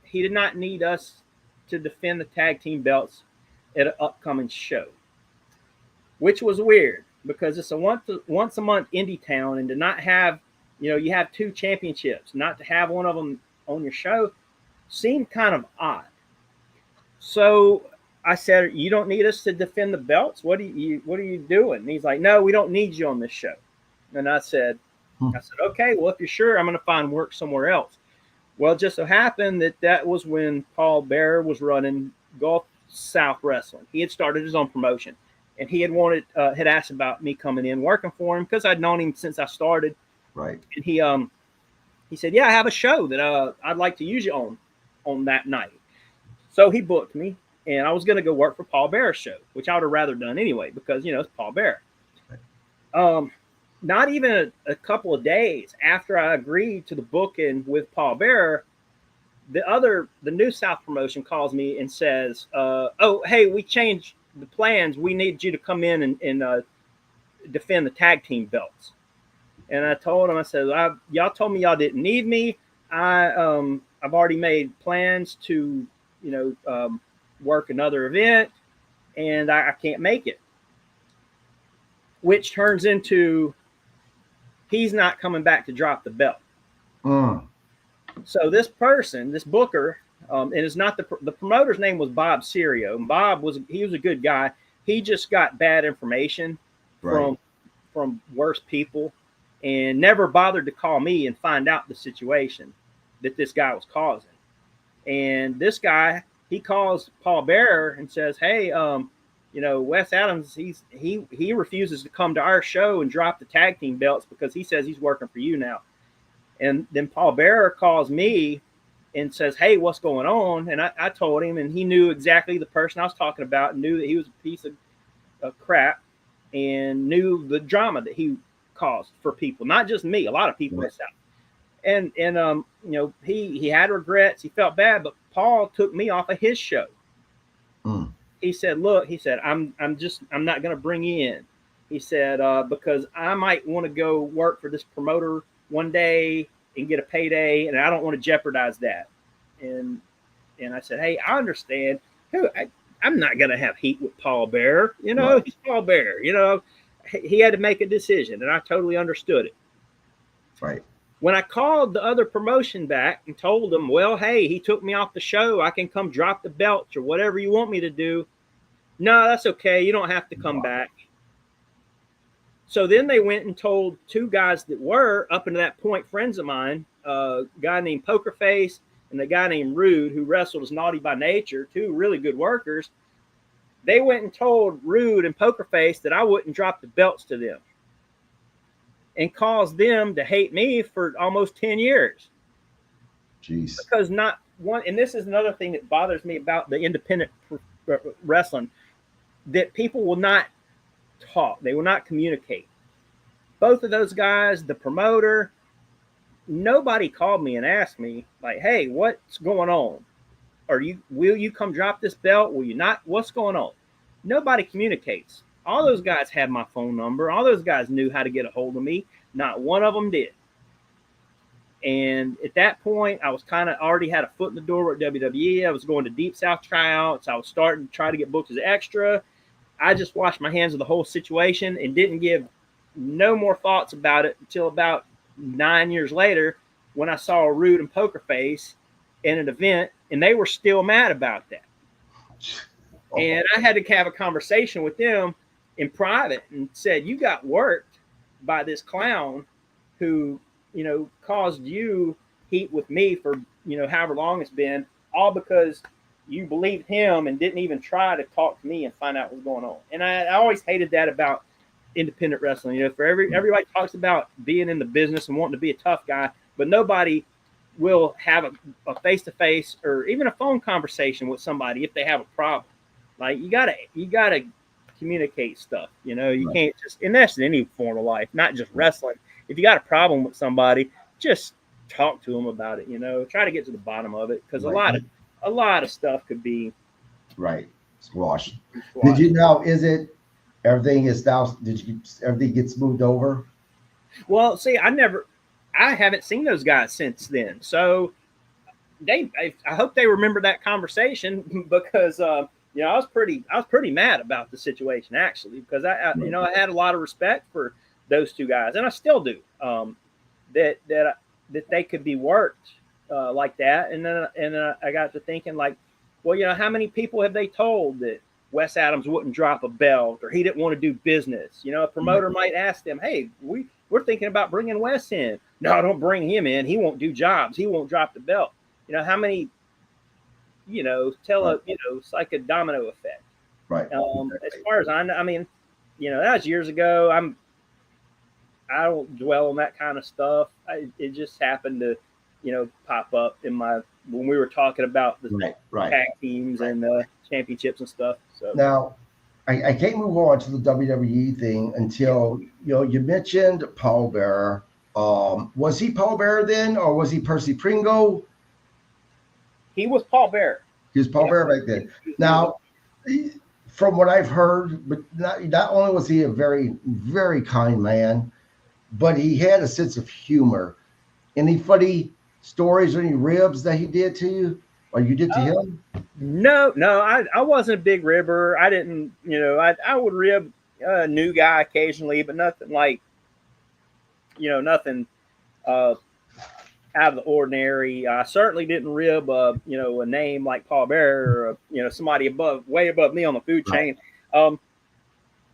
he did not need us to defend the tag team belts at an upcoming show, which was weird because it's a once a month indie town, and to not have, you have 2 championships, not to have one of them on your show seemed kind of odd. So I said, you don't need us to defend the belts? What are you doing? And he's like, no, we don't need you on this show. And I said, okay, well, if you're sure, I'm going to find work somewhere else. Well, it just so happened that was when Paul Bearer was running Gulf South Wrestling. He had started his own promotion, and he had asked about me coming in working for him because I'd known him since I started. Right. And he said, yeah, I have a show that I'd like to use you on that night. So he booked me, and I was going to go work for Paul Bearer's show, which I would have rather done anyway because, it's Paul Bearer. Right. Not even a couple of days after I agreed to the booking with Paul Bearer, the New South promotion calls me and says, oh, hey, we changed the plans. We need you to come in and defend the tag team belts. And I told him, I said, y'all told me y'all didn't need me. I've already made plans to, work another event, and I can't make it. Which turns into he's not coming back to drop the belt. So this person, this booker, and it's not the promoter's name was Bob Serio. And Bob was a good guy. He just got bad information from worse people, and never bothered to call me and find out the situation that this guy was causing. And this guy, he calls Paul Bearer and says, hey, Wes Adams, he refuses to come to our show and drop the tag team belts because he says he's working for you now. And then Paul Bearer calls me and says, hey, what's going on? And I told him, and he knew exactly the person I was talking about, and knew that he was a piece of crap, and knew the drama that he caused for people, not just me, a lot of people in the South. And he had regrets. He felt bad, but Paul took me off of his show. He said, look, I'm not going to bring you in. He said, because I might want to go work for this promoter one day and get a payday, and I don't want to jeopardize that. And I said, hey, I understand. I'm not going to have heat with Paul Bearer. He's Paul Bearer. He had to make a decision, and I totally understood it. Right. When I called the other promotion back and told them, well, hey, he took me off the show. I can come drop the belts or whatever you want me to do. No, that's okay. You don't have to come back. So then they went and told two guys that were, up until that point, friends of mine, a guy named Poker Face and the guy named Rude, who wrestled as Naughty by Nature, two really good workers. They went and told Rude and Poker Face that I wouldn't drop the belts to them and caused them to hate me for almost 10 years. Jeez. Because not one, and this is another thing that bothers me about the independent wrestling, that people will not talk. They will not communicate. Both of those guys, the promoter, nobody called me and asked me, like, hey, what's going on? Will you come drop this belt? Will you not? What's going on? Nobody communicates. All those guys had my phone number. All those guys knew how to get a hold of me. Not one of them did. And at that point, I was kind of already had a foot in the door at WWE. I was going to Deep South tryouts. I was starting to try to get booked as extra. I just washed my hands of the whole situation and didn't give no more thoughts about it until about 9 years later when I saw Rude and Poker Face in an event, and they were still mad about that. And I had to have a conversation with them in private and said, you got worked by this clown who, caused you heat with me for, however long it's been, all because you believed him and didn't even try to talk to me and find out what's going on. And I always hated that about independent wrestling. Everybody talks about being in the business and wanting to be a tough guy, but nobody will have a face-to-face or even a phone conversation with somebody if they have a problem. Like you gotta communicate stuff. You can't just, and that's in any form of life, not just wrestling. If you got a problem with somebody, just talk to them about it. Try to get to the bottom of it, because a lot of stuff could be squashed. Did you know? Is it everything is now? Everything get smoothed over? Well, see, I haven't seen those guys since then. So I hope they remember that conversation, because I was pretty mad about the situation, actually, because I had a lot of respect for those two guys, and I still do. That they could be worked like that, and then I got to thinking, like, well, how many people have they told that Wes Adams wouldn't drop a belt or he didn't want to do business? A promoter might ask them, hey, we're thinking about bringing Wes in. No, don't bring him in. He won't do jobs. He won't drop the belt. How many, it's like a domino effect. Right. As far as I know, that was years ago. I don't dwell on that kind of stuff. It just happened to, pop up when we were talking about the tag teams and the championships and stuff. So now, I can't move on to the WWE thing until you mentioned Paul Bearer. Was he Paul Bearer then, or was he Percy Pringle? He was Paul Bearer. He was Paul Bearer back then. Now, from what I've heard, but not only was he a very, very kind man, but he had a sense of humor. Any funny stories or any ribs that he did to you, or you did to him? No, I wasn't a big ribber. I didn't, I would rib a new guy occasionally, but nothing like, nothing out of the ordinary. I certainly didn't rib, a name like Paul Bearer or, somebody way above me on the food chain.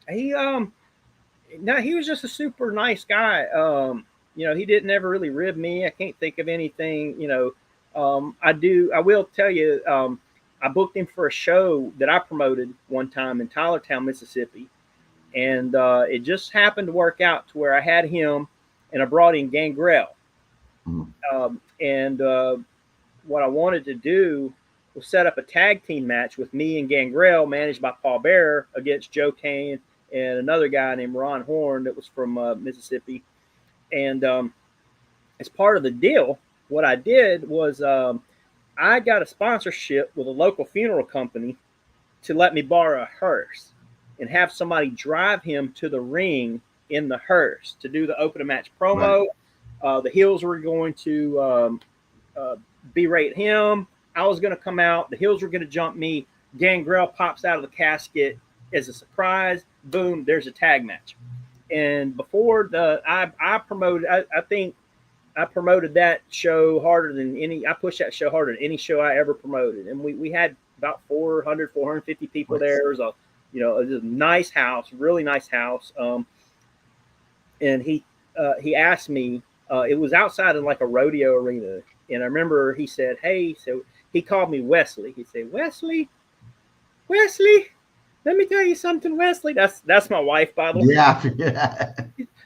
He was just a super nice guy. He didn't ever really rib me. I can't think of anything, I will tell you, I booked him for a show that I promoted one time in Tylertown, Mississippi. And it just happened to work out to where I had him and I brought in Gangrel. And what I wanted to do was set up a tag team match with me and Gangrel, managed by Paul Bearer, against Joe Kane and another guy named Ron Horn that was from Mississippi. And as part of the deal, what I did was I got a sponsorship with a local funeral company to let me borrow a hearse and have somebody drive him to the ring in the hearse to do the opening match promo. The Hills were going to berate him. I was going to come out. The Hills were going to jump me. Gangrel pops out of the casket as a surprise. Boom, there's a tag match. And before I promoted, I think I promoted that show harder than I pushed that show harder than any show I ever promoted. And we had about 450 people there. There was It was a nice house, really nice house. And he asked me. It was outside in like a rodeo arena, and I remember he said, "Hey," so he called me Wesley. He said, "Wesley, Wesley, let me tell you something, Wesley." That's my wife, by the way. Yeah.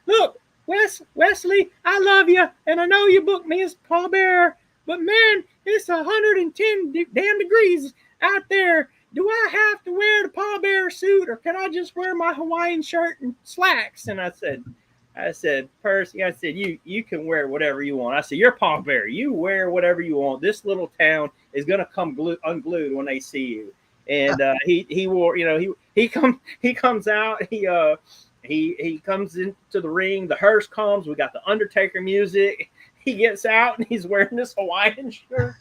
Look, Wesley, I love you, and I know you booked me as pallbearer, but man, it's 110 damn degrees out there. Do I have to wear the pallbearer suit, or can I just wear my Hawaiian shirt and slacks? And I said, Percy, I said, you can wear whatever you want. I said, you're pallbearer. You wear whatever you want. This little town is gonna come unglued when they see you. And he wore, he comes out, he comes into the ring. The hearse comes. We got the Undertaker music. He gets out and he's wearing this Hawaiian shirt.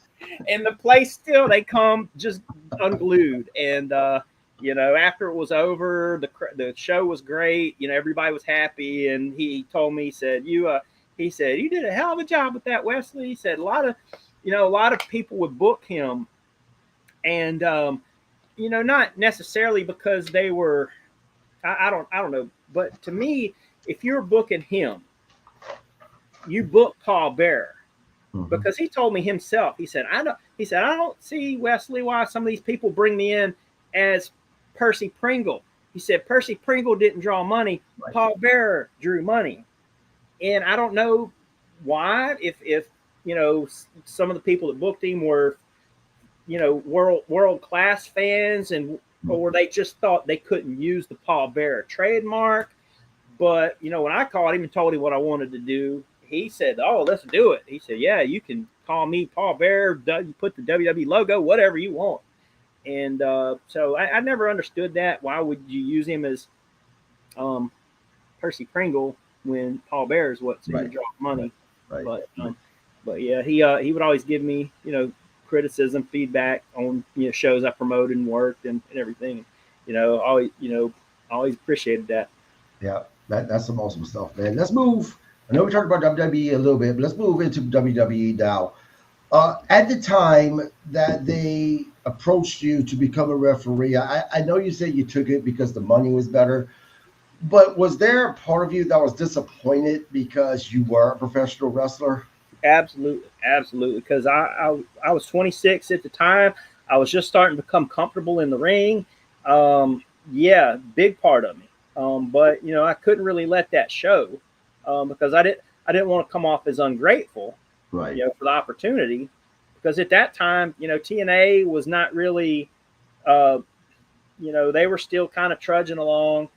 And the place still, they come just unglued. And after it was over, the show was great. Everybody was happy. And he told me, he said, you did a hell of a job with that, Wesley. He said a lot of people would book him, and not necessarily because they were, I don't know, but to me, if you're booking him, you book Paul Bearer. Because he told me himself, he said, I don't see, Wesley, why some of these people bring me in as Percy Pringle. He said, Percy Pringle didn't draw money. Right. Paul Bearer drew money. And I don't know why, if some of the people that booked him were, world class fans, or they just thought they couldn't use the Paul Bearer trademark. But, when I called him and told him what I wanted to do, he said, "Oh, let's do it." He said, "Yeah, you can call me Paul Bearer. You put the WWE logo, whatever you want." And so I never understood that. Why would you use him as Percy Pringle when Paul Bearer is what's going to draw money? Right. But yeah, he would always give me criticism, feedback on shows I promoted and worked and everything. Always appreciated that. Yeah, that's some awesome stuff, man. Let's move. I know we talked about WWE a little bit, but let's move into WWE now. At the time that they approached you to become a referee, I know you said you took it because the money was better, but was there a part of you that was disappointed because you were a professional wrestler? Absolutely. Because I was 26 at the time. I was just starting to become comfortable in the ring. Yeah, big part of me. But I couldn't really let that show. Because I didn't want to come off as ungrateful, right? For the opportunity, because at that time, TNA was not really, they were still kind of trudging along.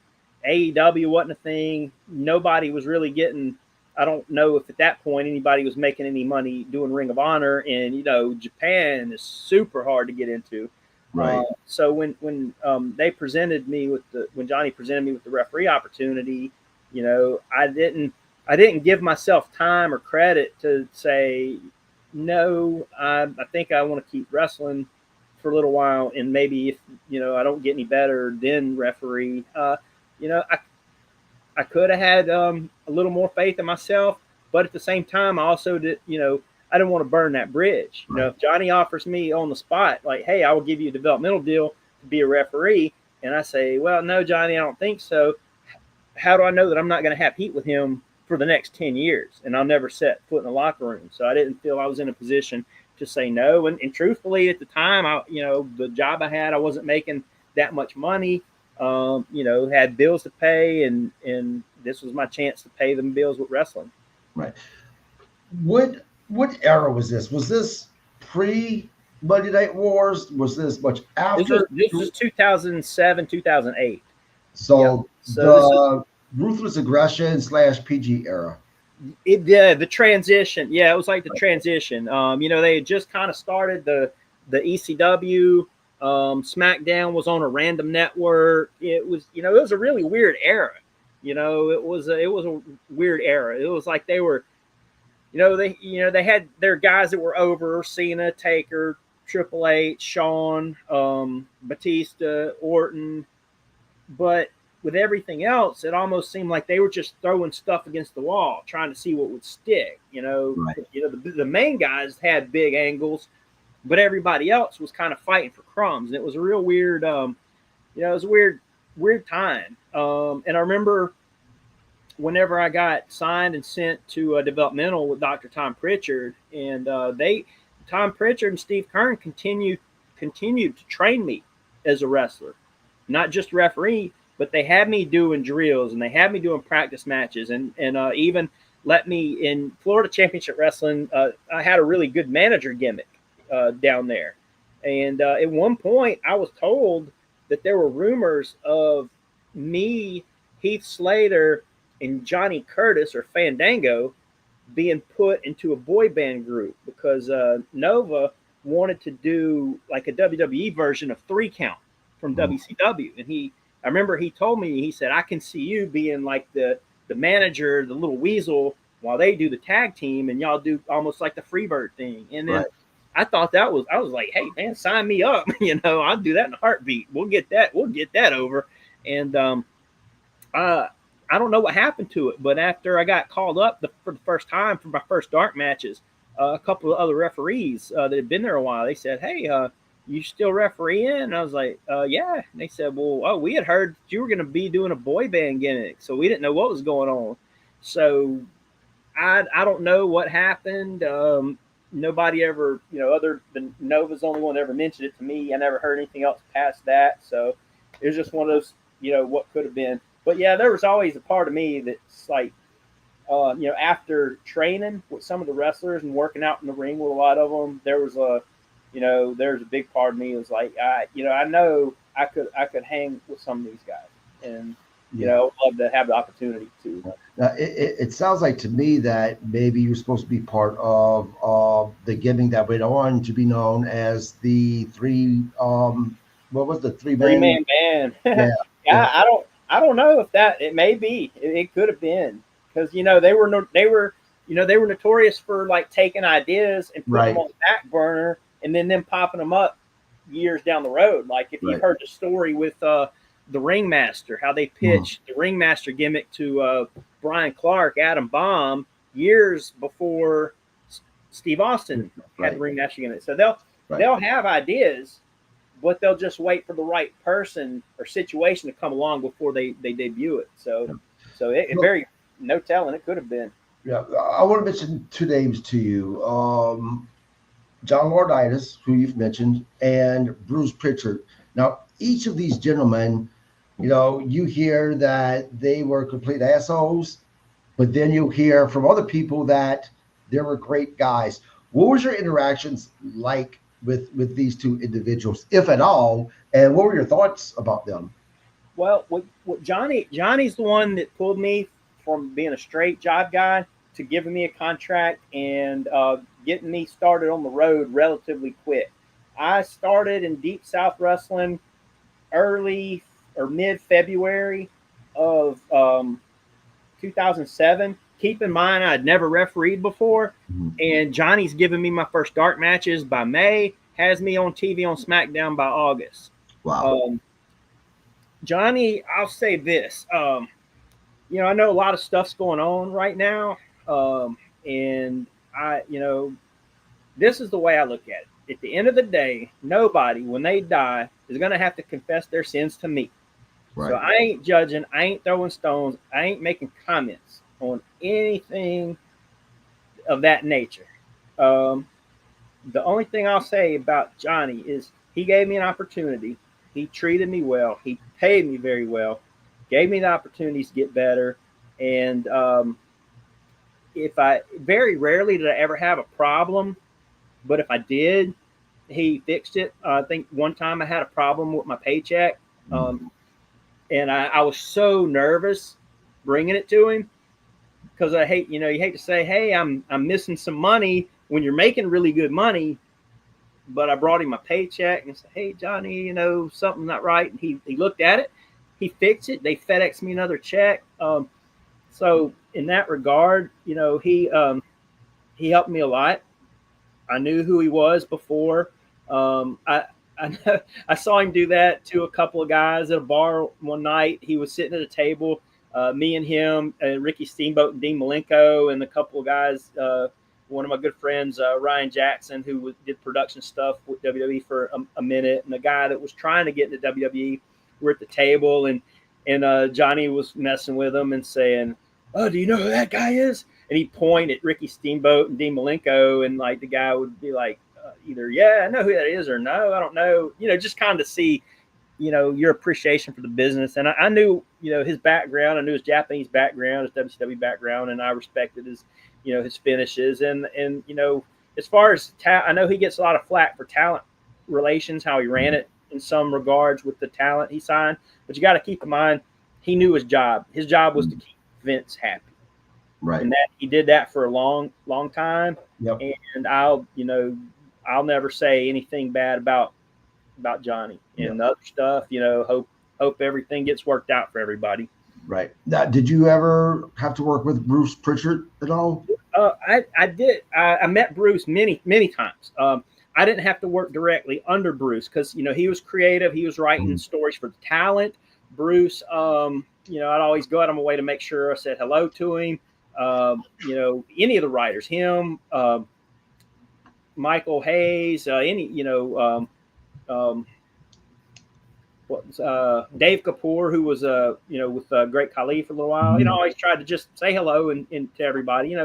AEW wasn't a thing. Nobody was really getting. I don't know if at that point anybody was making any money doing Ring of Honor, and Japan is super hard to get into. Right. So when they presented me when Johnny presented me with the referee opportunity. I didn't give myself time or credit to say, no, I think I want to keep wrestling for a little while. And maybe if, I don't get any better, then referee. I could have had a little more faith in myself, but at the same time, I also did, I didn't want to burn that bridge. Right. If Johnny offers me on the spot, like, hey, I will give you a developmental deal to be a referee. And I say, well, no, Johnny, I don't think so. How do I know that I'm not going to have heat with him for the next 10 years and I'll never set foot in the locker room? So I didn't feel I was in a position to say no. And truthfully, at the time, the job I had, I wasn't making that much money, had bills to pay, and this was my chance to pay them bills with wrestling. Right. What era was this? Was this pre Monday Night Wars? Was this much after? This was 2007, 2008. So the Ruthless Aggression / PG era. The transition. Yeah, it was like the transition. They had just kind of started the ECW. SmackDown was on a random network. It was, it was a really weird era. It was a weird era. It was like they were, they had their guys that were over: Cena, Taker, Triple H, Shawn, Batista, Orton. But with everything else, it almost seemed like they were just throwing stuff against the wall, trying to see what would stick. Right. The main guys had big angles, but everybody else was kind of fighting for crumbs. And it was a real weird, it was a weird weird time. And I remember whenever I got signed and sent to developmental with Dr. Tom Pritchard, and Tom Pritchard and Steve Kern continued to train me as a wrestler, not just referee, but they had me doing drills and they had me doing practice matches, and even let me in Florida Championship Wrestling. I had a really good manager gimmick down there, and at one point I was told that there were rumors of me, Heath Slater, and Johnny Curtis or Fandango being put into a boy band group because Nova wanted to do like a WWE version of 3 Count from WCW. And I remember he told me, he said, I can see you being like the manager, the little weasel, while they do the tag team and y'all do almost like the Freebird thing. And then I thought I was like, hey man, sign me up. I'll do that in a heartbeat. We'll get that over. And I don't know what happened to it, but after I got called up for the first time for my first dark matches, a couple of other referees that had been there a while, they said, hey, you still refereeing? And I was like, yeah. And they said, well, we had heard that you were going to be doing a boy band gimmick, so we didn't know what was going on. So I don't know what happened. Nobody ever, other than Nova's the only one that ever mentioned it to me. I never heard anything else past that. So it was just one of those, what could have been. But yeah, there was always a part of me that's like, after training with some of the wrestlers and working out in the ring with a lot of them, there was a big part of me that was like, I know I could hang with some of these guys, and I'd love to have the opportunity to. Now, it sounds like to me that maybe you're supposed to be part of the gimmick that went on to be known as the what was the three-man band? Yeah. I don't know if it may be. It could have been because they were notorious for like taking ideas and putting them on the back burner and then them popping them up years down the road. Like if you've heard the story with the Ringmaster, how they pitched the Ringmaster gimmick to Brian Clark, Adam Bomb years before Steve Austin had the Ringmaster gimmick. So they'll have ideas, but they'll just wait for the right person or situation to come along before they debut it. So it very no telling. It could have been. Yeah, I want to mention 2 names to you. John Laurinaitis, who you've mentioned, and Bruce Pritchard. Now, each of these gentlemen, you hear that they were complete assholes, but then you hear from other people that they were great guys. What was your interactions like with these 2 individuals, if at all, and what were your thoughts about them? Well, Johnny's the one that pulled me from being a straight job guy to giving me a contract and getting me started on the road relatively quick. I started in Deep South Wrestling early or mid-February of 2007. Keep in mind, I'd never refereed before, and Johnny's giving me my first dark matches by May, has me on TV on SmackDown by August. Wow. Johnny, I'll say this. I know a lot of stuff's going on right now, and this is the way I look at it. At the end of the day, nobody, when they die, is going to have to confess their sins to me. Right. So I ain't judging. I ain't throwing stones. I ain't making comments on anything of that nature. The only thing I'll say about Johnny is he gave me an opportunity. He treated me well. He paid me very well, gave me the opportunities to get better. And very rarely did I ever have a problem, but if I did, he fixed it. I think one time I had a problem with my paycheck. And I was so nervous bringing it to him because you hate to say, hey, I'm missing some money when you're making really good money. But I brought him my paycheck and said, hey, Johnny, something's not right. And he looked at it. He fixed it. They FedExed me another check. So in that regard, he helped me a lot. I knew who he was before. I saw him do that to a couple of guys at a bar one night. He was sitting at a table, me and him, Ricky Steamboat and Dean Malenko, and a couple of guys, one of my good friends, Ryan Jackson, who did production stuff with WWE for a minute, and the guy that was trying to get into WWE were at the table, and and Johnny was messing with him and saying, "Oh, do you know who that guy is?" And he'd point at Ricky Steamboat and Dean Malenko, and like the guy would be like, either "Yeah, I know who that is," or "No, I don't know." Just kind of see, your appreciation for the business. And I knew, his background. I knew his Japanese background, his WCW background, and I respected his, his finishes. And as far as I know he gets a lot of flack for talent relations, how he ran it in some regards with the talent he signed. But you got to keep in mind, he knew his job. His job was to keep Vince happy. Right. And that he did that for a long, long time. Yep. And I'll never say anything bad about Johnny and the other stuff. Hope everything gets worked out for everybody. Right. Now, did you ever have to work with Bruce Pritchard at all? I did. I met Bruce many, many times. I didn't have to work directly under Bruce because, he was creative. He was writing stories for the talent. Bruce, I'd always go out of my way to make sure I said hello to him. Any of the writers, him, Michael Hayes, Dave Kapoor, who was with Great Khali for a little while. I always tried to just say hello and to everybody.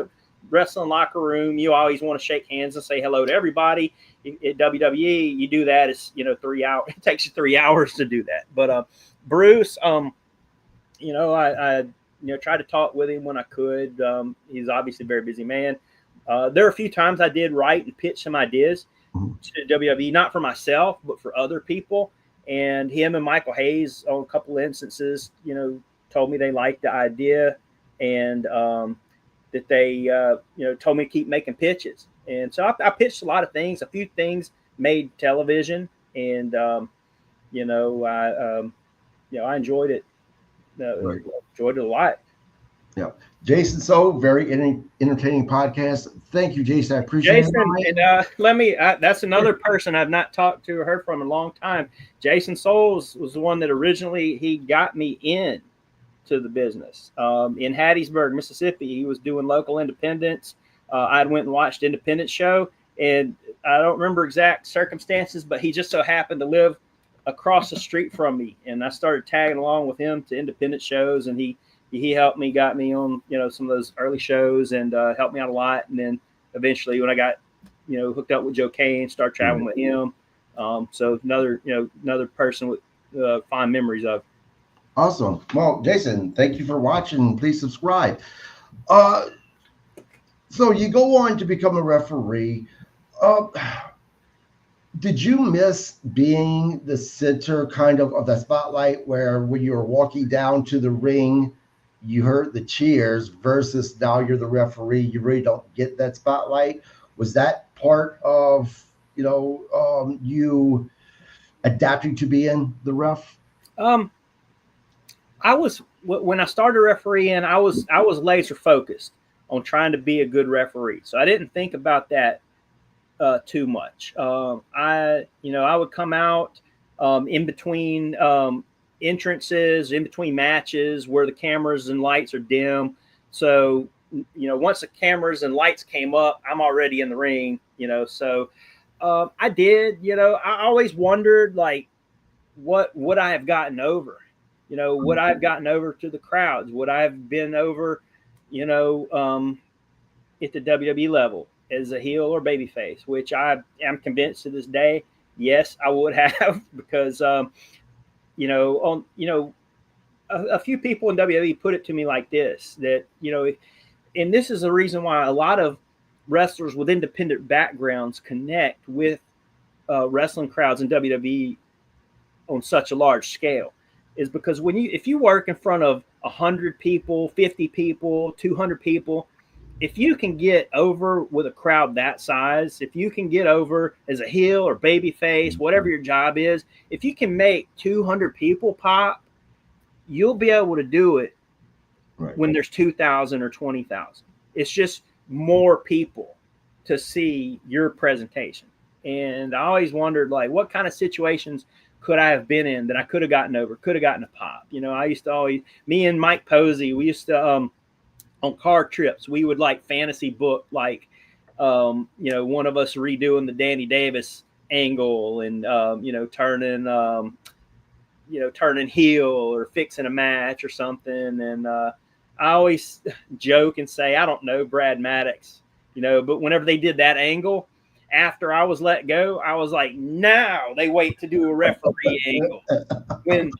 Wrestling locker room, you always want to shake hands and say hello to everybody. At WWE, you do that. It's 3 hours. It takes you 3 hours to do that. But Bruce, I tried to talk with him when I could. He's obviously a very busy man. There are a few times I did write and pitch some ideas to WWE, not for myself, but for other people. And him and Michael Hayes, on a couple of instances, told me they liked the idea, and that they, told me to keep making pitches. And so I pitched a lot of things. A few things made television, and I enjoyed it. Right. Enjoyed it a lot. Yeah, Jason. So very entertaining podcast. Thank you, Jason. I appreciate it. And that's another person I've not talked to or heard from in a long time. Jason Souls was the one that originally he got me in to the business. In Hattiesburg, Mississippi, he was doing local independents. I went and watched Independent Show, and I don't remember exact circumstances, but he just so happened to live across the street from me, and I started tagging along with him to independent shows, and he helped me, got me on, some of those early shows, and helped me out a lot. And then eventually when I got, hooked up with Joe Kane, started traveling with him. So another person with fond memories of. Awesome. Well, Jason, thank you for watching. Please subscribe. So you go on to become a referee. Did you miss being the center kind of the spotlight, where when you were walking down to the ring, you heard the cheers, versus now you're the referee, you really don't get that spotlight? Was that part of, you adapting to being the ref? I was, when I started refereeing, I was laser focused on trying to be a good referee. So I didn't think about that too much. I would come out in between entrances, in between matches where the cameras and lights are dim. So, once the cameras and lights came up, I'm already in the ring, So I did, I always wondered, like, what would I have gotten over? Would I have gotten over to the crowds? Would I have been over, at the WWE level as a heel or babyface, which I am convinced to this day, yes, I would have, because, a few people in WWE put it to me like this, that, and this is the reason why a lot of wrestlers with independent backgrounds connect with wrestling crowds in WWE on such a large scale, is because if you work in front of 100 people, 50 people, 200 people, if you can get over with a crowd that size, if you can get over as a heel or baby face, whatever your job is, if you can make 200 people pop, you'll be able to do it when there's 2,000 or 20,000. It's just more people to see your presentation. And I always wondered, like, what kind of situations could I have been in that I could have gotten over, could have gotten a pop? I used to always, me and Mike Posey, we used to, on car trips, we would like fantasy book, like, one of us redoing the Danny Davis angle and, turning, turning heel or fixing a match or something. And I always joke and say, I don't know Brad Maddox, but whenever they did that angle, after I was let go, I was like, now they wait to do a referee angle. When,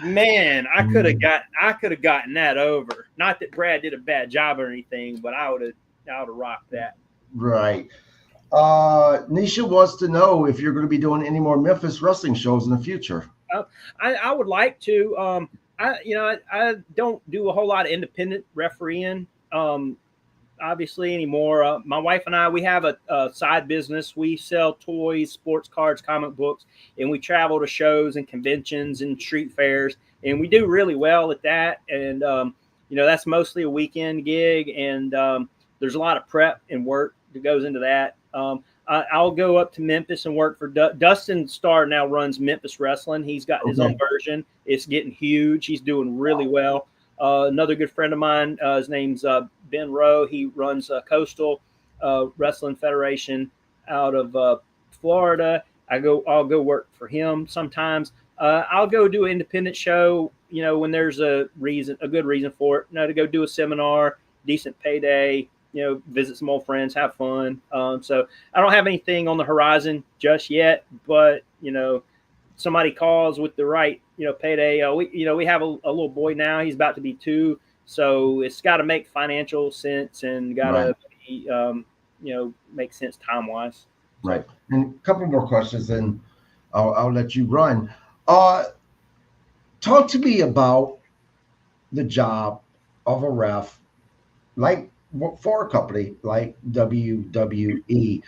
man, I could have gotten that over. Not that Brad did a bad job or anything, but I would have rocked that. Right. Nisha wants to know if you're going to be doing any more Memphis wrestling shows in the future. I would like to. I don't do a whole lot of independent refereeing. Obviously anymore. My wife and I, we have a side business. We sell toys, sports cards, comic books, and we travel to shows and conventions and street fairs, and we do really well at that. And that's mostly a weekend gig, and there's a lot of prep and work that goes into that. I'll go up to Memphis and work for Dustin Starr. Now runs Memphis Wrestling. He's got his own version. It's getting huge. He's doing really well. Another good friend of mine, his name's Ben Rowe. He runs Coastal Wrestling Federation out of Florida. I'll go work for him sometimes. I'll go do an independent show, when there's a good reason for it. To go do a seminar, decent payday, visit some old friends, have fun. So I don't have anything on the horizon just yet, but somebody calls with the right payday. We have a little boy now. He's about to be 2, so it's got to make financial sense and got to be make sense time wise. Right. And a couple more questions, and I'll let you run. Talk to me about the job of a ref, like for a company like WWE,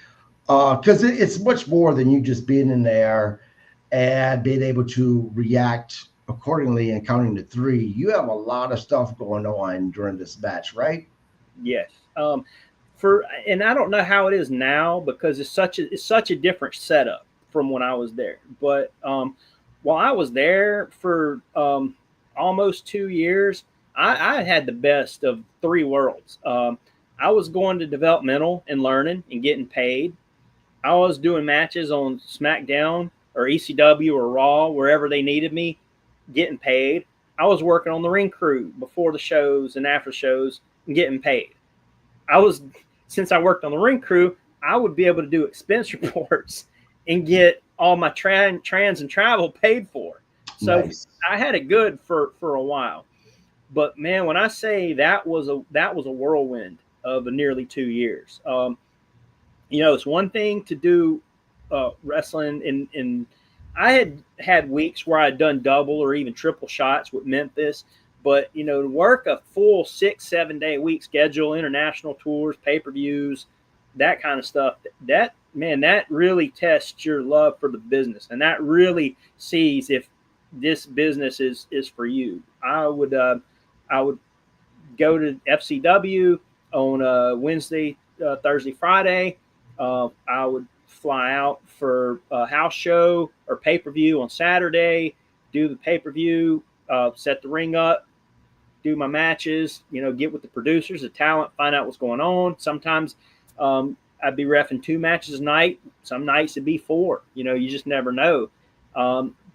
because it's much more than you just being in there and being able to react accordingly and counting to 3. You have a lot of stuff going on during this match, right? Yes. And I don't know how it is now because it's such a different setup from when I was there. But while I was there for almost 2 years, I had the best of 3 worlds. I was going to developmental and learning and getting paid. I was doing matches on SmackDown or ECW or Raw, wherever they needed me, getting paid. I was working on the ring crew before the shows and after shows and getting paid. Since I worked on the ring crew, I would be able to do expense reports and get all my trans and travel paid for. So nice. I had it good for a while. But man, when I say that was a whirlwind of nearly 2 years. It's one thing to do wrestling, and I had weeks where I'd done double or even triple shots with Memphis. But to work a full 6-7 day week schedule, international tours, pay-per-views, that kind of stuff, that really tests your love for the business, and that really sees if this business is for you. I would go to FCW on Wednesday, Thursday, Friday. I would fly out for a house show or pay-per-view on Saturday, do the pay-per-view, set the ring up, do my matches, get with the producers, the talent, find out what's going on. Sometimes I'd be reffing 2 matches a night. Some nights it'd be 4. You just never know.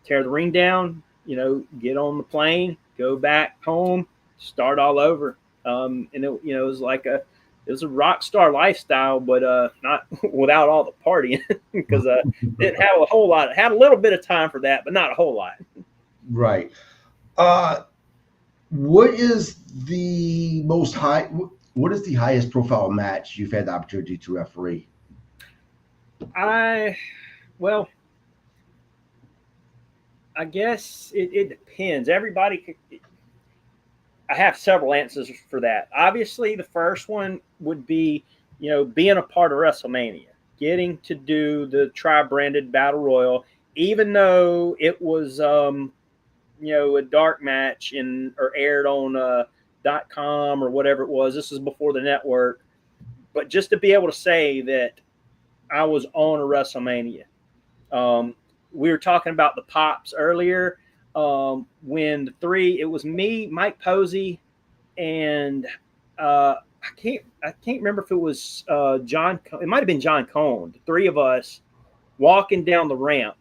Tear the ring down, get on the plane, go back home, start all over. And it was like it was a rock star lifestyle, but not without all the partying because didn't have a whole lot. Had a little bit of time for that, but not a whole lot. Right. What is the highest profile match you've had the opportunity to referee? I guess it depends. I have several answers for that. Obviously, the first one would be, being a part of WrestleMania, getting to do the tri-branded Battle Royal, even though it was, a dark match or aired on .com or whatever it was. This was before the network. But just to be able to say that I was on a WrestleMania. We were talking about the Pops earlier. When the 3, it was me, Mike Posey, and I can't remember if it was John. It might have been John Cone. The 3 of us walking down the ramp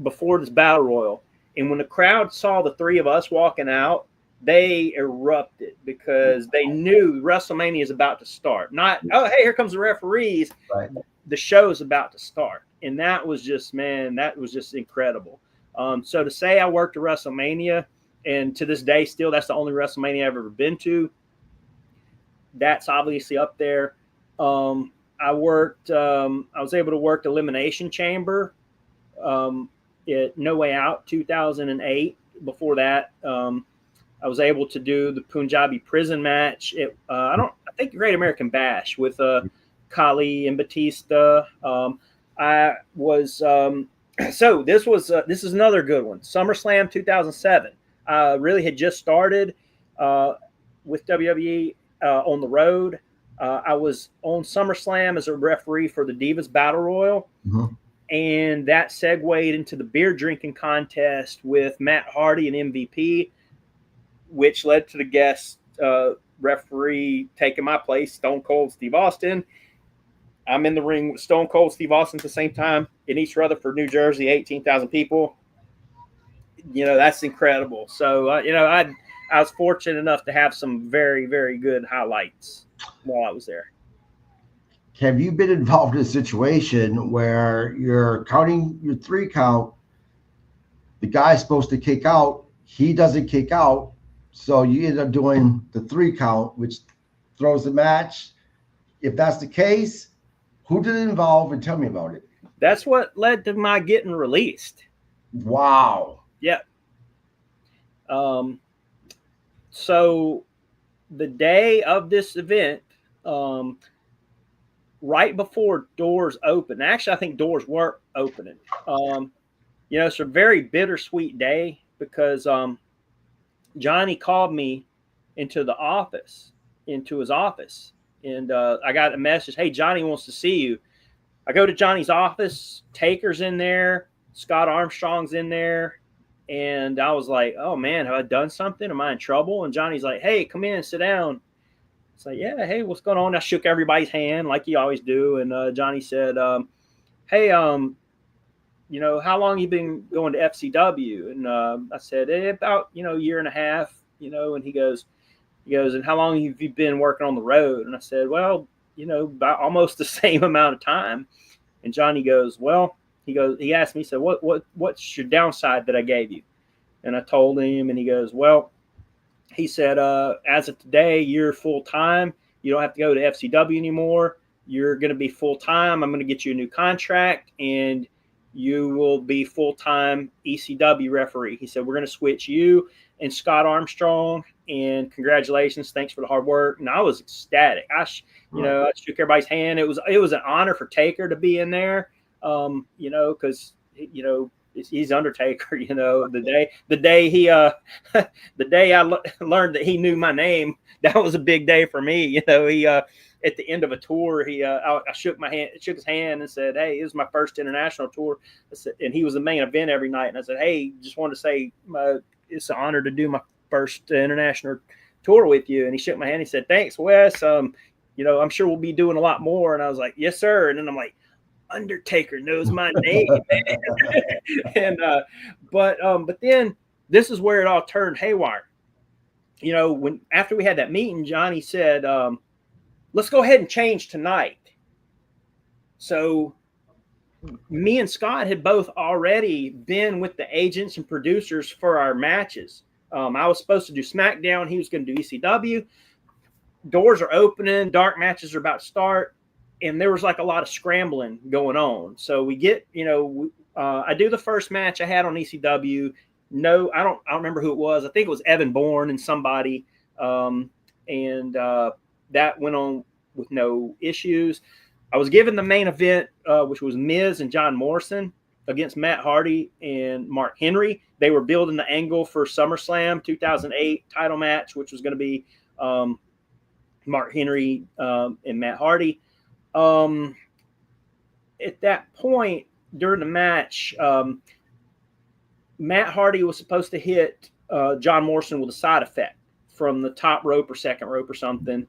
before this Battle Royal, And when the crowd saw the three of us walking out, they erupted because they knew WrestleMania is about to start. Not, oh, hey, here comes the referees. Right. The show is about to start. And that was just, man, that was just incredible. So to say I worked at WrestleMania, and to this day still, that's the only WrestleMania I've ever been to, that's obviously up there. I was able to work the Elimination Chamber at No Way Out 2008. Before that, I was able to do the Punjabi prison match. I think Great American Bash with Kali and Batista. I was so this is another good one. SummerSlam 2007. Really had just started with WWE on the road. I was on SummerSlam as a referee for the Divas Battle Royal. Mm-hmm. And that segued into the beer drinking contest with Matt Hardy and MVP, which led to the guest referee taking my place, Stone Cold Steve Austin. I'm in the ring with Stone Cold Steve Austin at the same time in East Rutherford, New Jersey, 18,000 people. That's incredible. So, I was fortunate enough to have some very, very good highlights while I was there. Have you been involved in a situation where you're counting your 3 count, the guy's supposed to kick out, he doesn't kick out, so you end up doing the 3 count, which throws the match? If that's the case, who did it involve, and tell me about it? That's what led to my getting released. Wow. Yeah. So the day of this event, right before doors open, actually, I think doors weren't opening. It's a very bittersweet day because Johnny called me into his office, and I got a message, hey, Johnny wants to see you. I go to Johnny's office, Taker's in there, Scott Armstrong's in there, and I was like, oh, man, have I done something? Am I in trouble? And Johnny's like, hey, come in, sit down. It's like, yeah, hey, what's going on? I shook everybody's hand like you always do, and Johnny said, hey, how long you been going to FCW? And I said, about, a year and a half, and he goes, and how long have you been working on the road? And I said, well, about almost the same amount of time. And Johnny goes, well, he asked me, he said, what's your downside that I gave you? And I told him, and he goes, well, he said, as of today, you're full time. You don't have to go to FCW anymore. You're going to be full time. I'm going to get you a new contract, and you will be full time ECW referee. He said, we're going to switch you and Scott Armstrong, and congratulations. Thanks for the hard work. And I was ecstatic. I shook everybody's hand. It was an honor for Taker to be in there, because, he's Undertaker, the day he, the day I learned that he knew my name, that was a big day for me. He, at the end of a tour, I shook his hand and said, hey, it was my first international tour. And he was the main event every night. And I said, hey, just wanted to say, it's an honor to do my first international tour with you. And he shook my hand. He said, thanks, Wes. I'm sure we'll be doing a lot more. And I was like, yes, sir. And then I'm like, Undertaker knows my name, man. But then this is where it all turned haywire. After we had that meeting, Johnny said, let's go ahead and change tonight. So me and Scott had both already been with the agents and producers for our matches. I was supposed to do SmackDown. He was going to do ECW. Doors are opening. Dark matches are about to start. And there was like a lot of scrambling going on. So we get, I do the first match I had on ECW. No, I don't remember who it was. I think it was Evan Bourne and somebody. That went on with no issues. I was given the main event, which was Miz and John Morrison against Matt Hardy and Mark Henry. They were building the angle for SummerSlam 2008 title match, which was going to be Mark Henry and Matt Hardy. At that point during the match, Matt Hardy was supposed to hit John Morrison with a side effect from the top rope or second rope or something.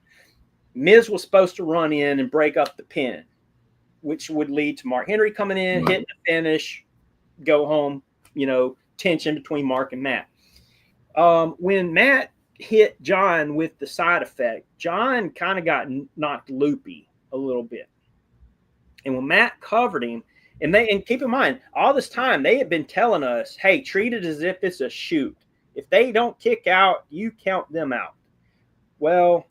Miz was supposed to run in and break up the pin, which would lead to Mark Henry coming in, hitting the finish, go home, 10 tension between Mark and Matt. When Matt hit John with the side effect, John kind of got knocked loopy a little bit. And when Matt covered him, and keep in mind, all this time they had been telling us, hey, treat it as if it's a shoot. If they don't kick out, you count them out. Well,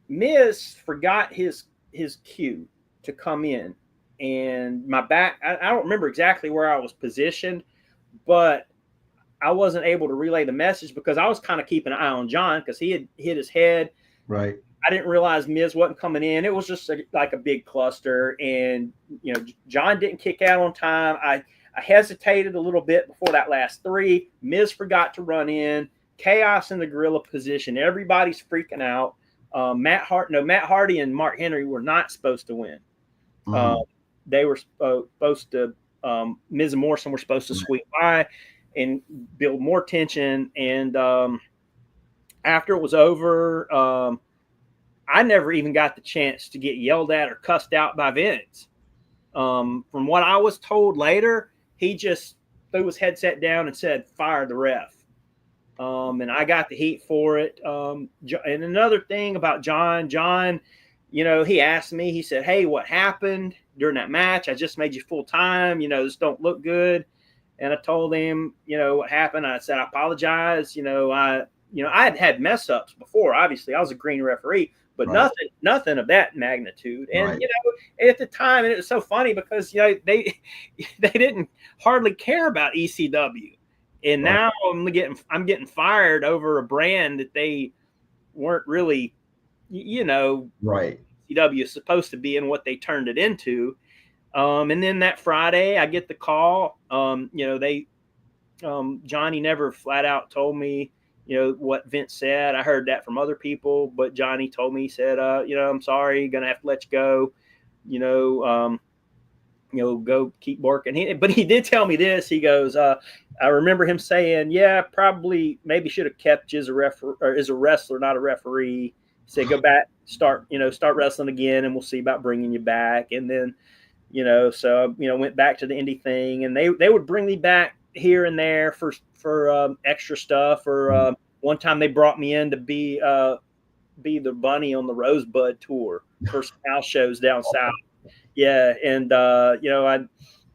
Miz forgot his cue to come in, and my back, I don't remember exactly where I was positioned, but I wasn't able to relay the message because I was kind of keeping an eye on John because he had hit his head. Right. I didn't realize Miz wasn't coming in. It was just like a big cluster, and John didn't kick out on time. I hesitated a little bit before that last three. Miz forgot to run in. Chaos in the gorilla position. Everybody's freaking out. Matt Hardy and Mark Henry were not supposed to win. Mm-hmm. They were supposed to. Miz and Morrison were supposed to squeak by and build more tension. And after it was over, I never even got the chance to get yelled at or cussed out by Vince. From what I was told later, he just threw his headset down and said, "Fire the ref." And I got the heat for it. And another thing about John, he asked me, he said, "Hey, what happened during that match? I just made you full time. This don't look good." And I told him, what happened. I said, "I apologize. I had mess ups before. Obviously, I was a green referee, but right. nothing of that magnitude." And right. At the time, and it was so funny because they didn't hardly care about ECW, and right. now I'm getting fired over a brand that they weren't really, right. ECW is supposed to be and what they turned it into. And then that Friday, I get the call. Johnny never flat out told me, what Vince said. I heard that from other people, but Johnny told me, he said, "I'm sorry, gonna have to let you go. Go keep working." But he did tell me this. He goes, I remember him saying, "Yeah, probably maybe should have kept you as a wrestler, not a referee." He said, "Go back, start wrestling again, and we'll see about bringing you back." And then, so went back to the indie thing, and they would bring me back here and there for extra stuff. Or one time they brought me in to be the bunny on the Rosebud tour for some house shows down south. Yeah, and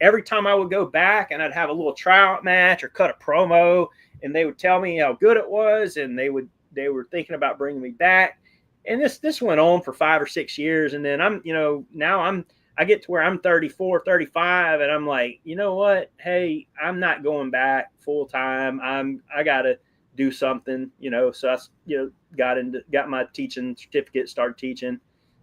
every time I would go back and I'd have a little tryout match or cut a promo, and they would tell me how good it was, and they were thinking about bringing me back. And this went on for 5 or 6 years, and then I get to where I'm 34, 35, and I'm like, you know what? Hey, I'm not going back full time. I got to do something, So I, got my teaching certificate, started teaching,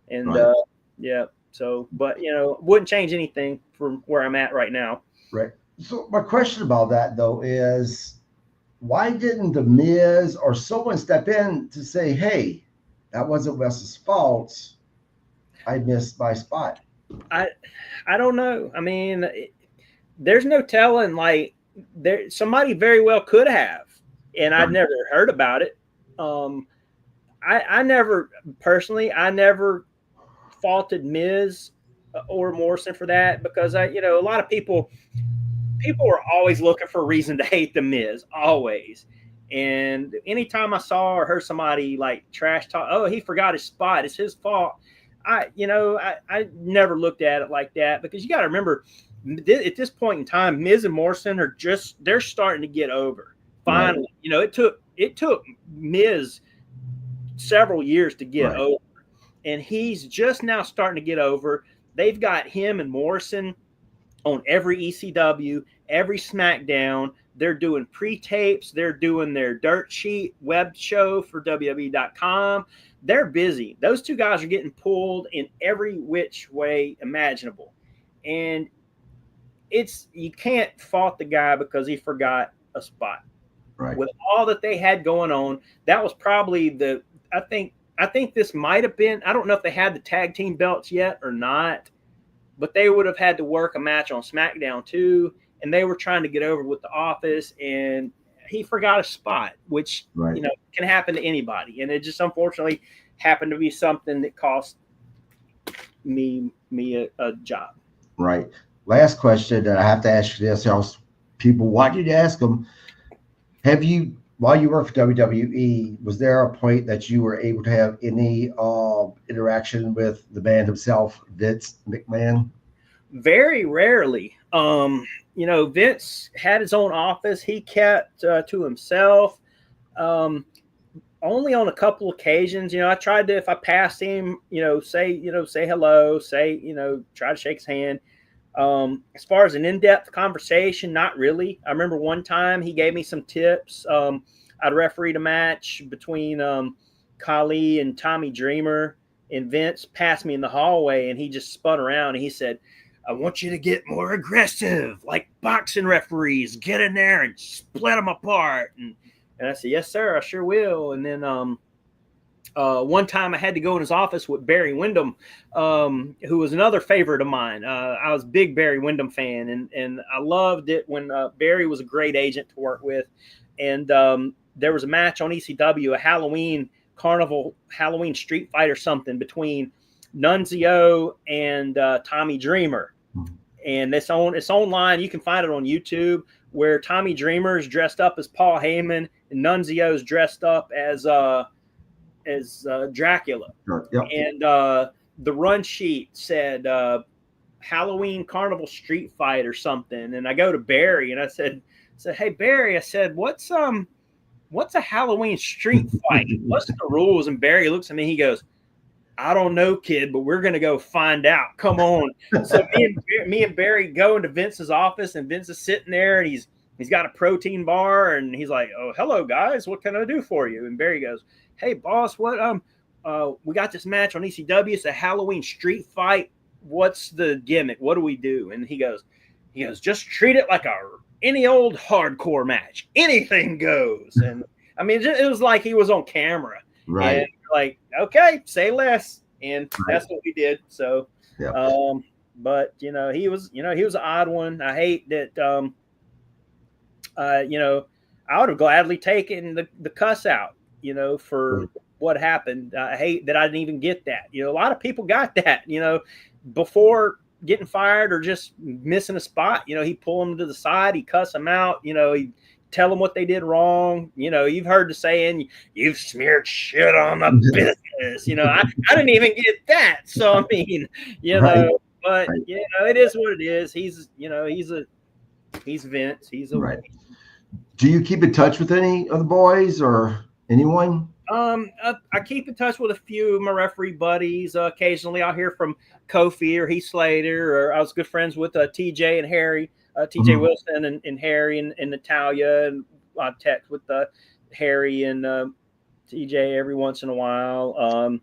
and right. yeah. So, but wouldn't change anything from where I'm at right now. Right. So my question about that though is, why didn't the Miz or someone step in to say, "Hey, that wasn't Wes's fault. I missed my spot"? I don't know. I mean, there's no telling. Like, somebody very well could have, and I'd never heard about it. I never personally, faulted Miz or Morrison for that, because a lot of people are always looking for a reason to hate the Miz, always. And anytime I saw or heard somebody like trash talk, "Oh, he forgot his spot, it's his fault," I never looked at it like that, because you got to remember, at this point in time, Miz and Morrison they're starting to get over. Finally, right. It took Miz several years to get over, and he's just now starting to get over. They've got him and Morrison on every ECW, every SmackDown. They're doing pre-tapes. They're doing their dirt sheet web show for WWE.com. They're busy. Those two guys are getting pulled in every which way imaginable. And you can't fault the guy because he forgot a spot. Right. With all that they had going on, that was probably I think this might have been, I don't know if they had the tag team belts yet or not, but they would have had to work a match on SmackDown too, and they were trying to get over with the Office, and he forgot a spot, which can happen to anybody, and it just unfortunately happened to be something that cost me a job. Right. Last question, and I have to ask you this, else people want you to ask them. Have you, while you worked for WWE, was there a point that you were able to have any interaction with the man himself, Vince McMahon? Very rarely. Vince had his own office. He kept to himself. Um, Only on a couple occasions, I tried to, if I passed him, say hello, try to shake his hand. As far as an in-depth conversation, not really. I remember one time he gave me some tips. I'd refereed a match between Khali and Tommy Dreamer, and Vince passed me in the hallway, and he just spun around and he said, "I want you to get more aggressive, like boxing referees. Get in there and split them apart." And I said, "Yes, sir, I sure will." And then one time I had to go in his office with Barry Windham, who was another favorite of mine. I was a big Barry Windham fan, and I loved it when Barry was a great agent to work with. And there was a match on ECW, a Halloween Carnival, Halloween Street Fight or something between Nunzio and Tommy Dreamer. And it's online. You can find it on YouTube, where Tommy Dreamer is dressed up as Paul Heyman and Nunzio is dressed up as Dracula. Sure. Yep. And the run sheet said Halloween Carnival Street Fight or something. And I go to Barry and I said, "Hey Barry," I said, "What's a Halloween street fight? What's the rules?" And Barry looks at me, he goes, "I don't know, kid, but we're gonna go find out. Come on." So me and Barry go into Vince's office, and Vince is sitting there, and he's got a protein bar, and he's like, "Oh, hello guys, what can I do for you?" And Barry goes, "Hey boss, what we got this match on ECW. It's a Halloween street fight. What's the gimmick? What do we do?" And he goes, "Just treat it like any old hardcore match. Anything goes." And I mean, it was like he was on camera. Right. And like, okay, say less. And that's what we did. So, Yeah. but he was an odd one. I hate that, I would have gladly taken the cuss out, for what happened. I hate that I didn't even get that. A lot of people got that, before getting fired or just missing a spot. He pull them to the side, he cuss them out, he tell them what they did wrong. You've heard the saying, "You've smeared shit on the business." I didn't even get that. So I mean, Right. but Right. it is what it is. He's Vince. He's a Right. Do you keep in touch with any of the boys or anyone? I keep in touch with a few of my referee buddies. Occasionally I'll hear from Kofi or Heath Slater, or I was good friends with TJ and Harry, TJ Wilson and Harry and Natalia, and I text with Harry and TJ every once in a while.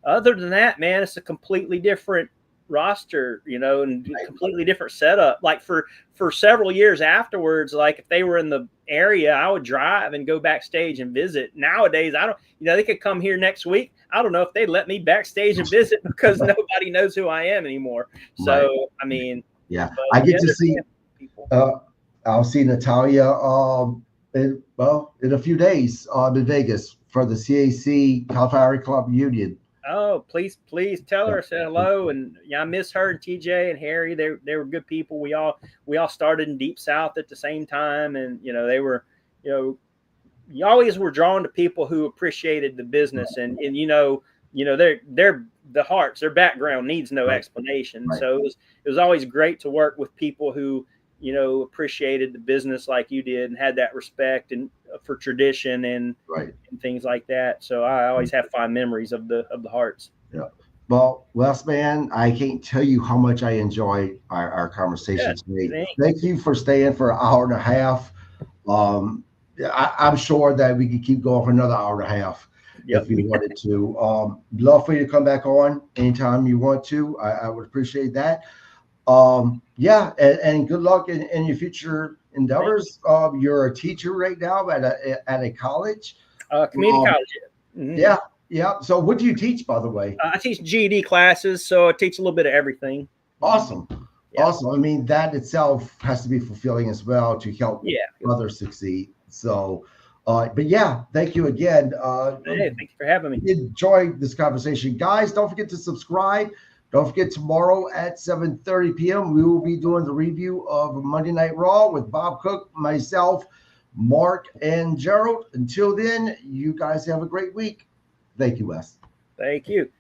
Other than that, man, it's a completely different roster, and completely different setup. Like for several years afterwards, like if they were in the area, I would drive and go backstage and visit. Nowadays, I don't, they could come here next week. I don't know if they'd let me backstage and visit because nobody knows who I am anymore. So, Right. I mean, yeah, I get to see, I'll see Natalia, in a few days, in Vegas for the CAC California Club Union. Oh, please tell her I said hello. And I miss her and TJ and Harry. They were good people. We all started in Deep South at the same time, and they were, you always were drawn to people who appreciated the business, and they're the hearts, their background needs no explanation. Right. So it was always great to work with people who appreciated the business like you did and had that respect and for tradition and things like that. So I always have fond memories of the Hearts. Yeah. Well, Wes, man, I can't tell you how much I enjoyed our conversation today. Thank you for staying for an hour and a half. I'm sure that we could keep going for another hour and a half if you wanted to. Love for you to come back on anytime you want to. I would appreciate that. And good luck in your future endeavors. You're a teacher right now at a college, community college. Mm-hmm. Yeah. So what do you teach, by the way? I teach GED classes, so I teach a little bit of everything. Awesome. I mean, that itself has to be fulfilling as well to help others succeed. So, but yeah, thank you again. Hey, thank you for having me. Enjoy this conversation, guys. Don't forget to subscribe. Don't forget, tomorrow at 7:30 p.m., we will be doing the review of Monday Night Raw with Bob Cook, myself, Mark and Gerald. Until then, you guys have a great week. Thank you, Wes. Thank you.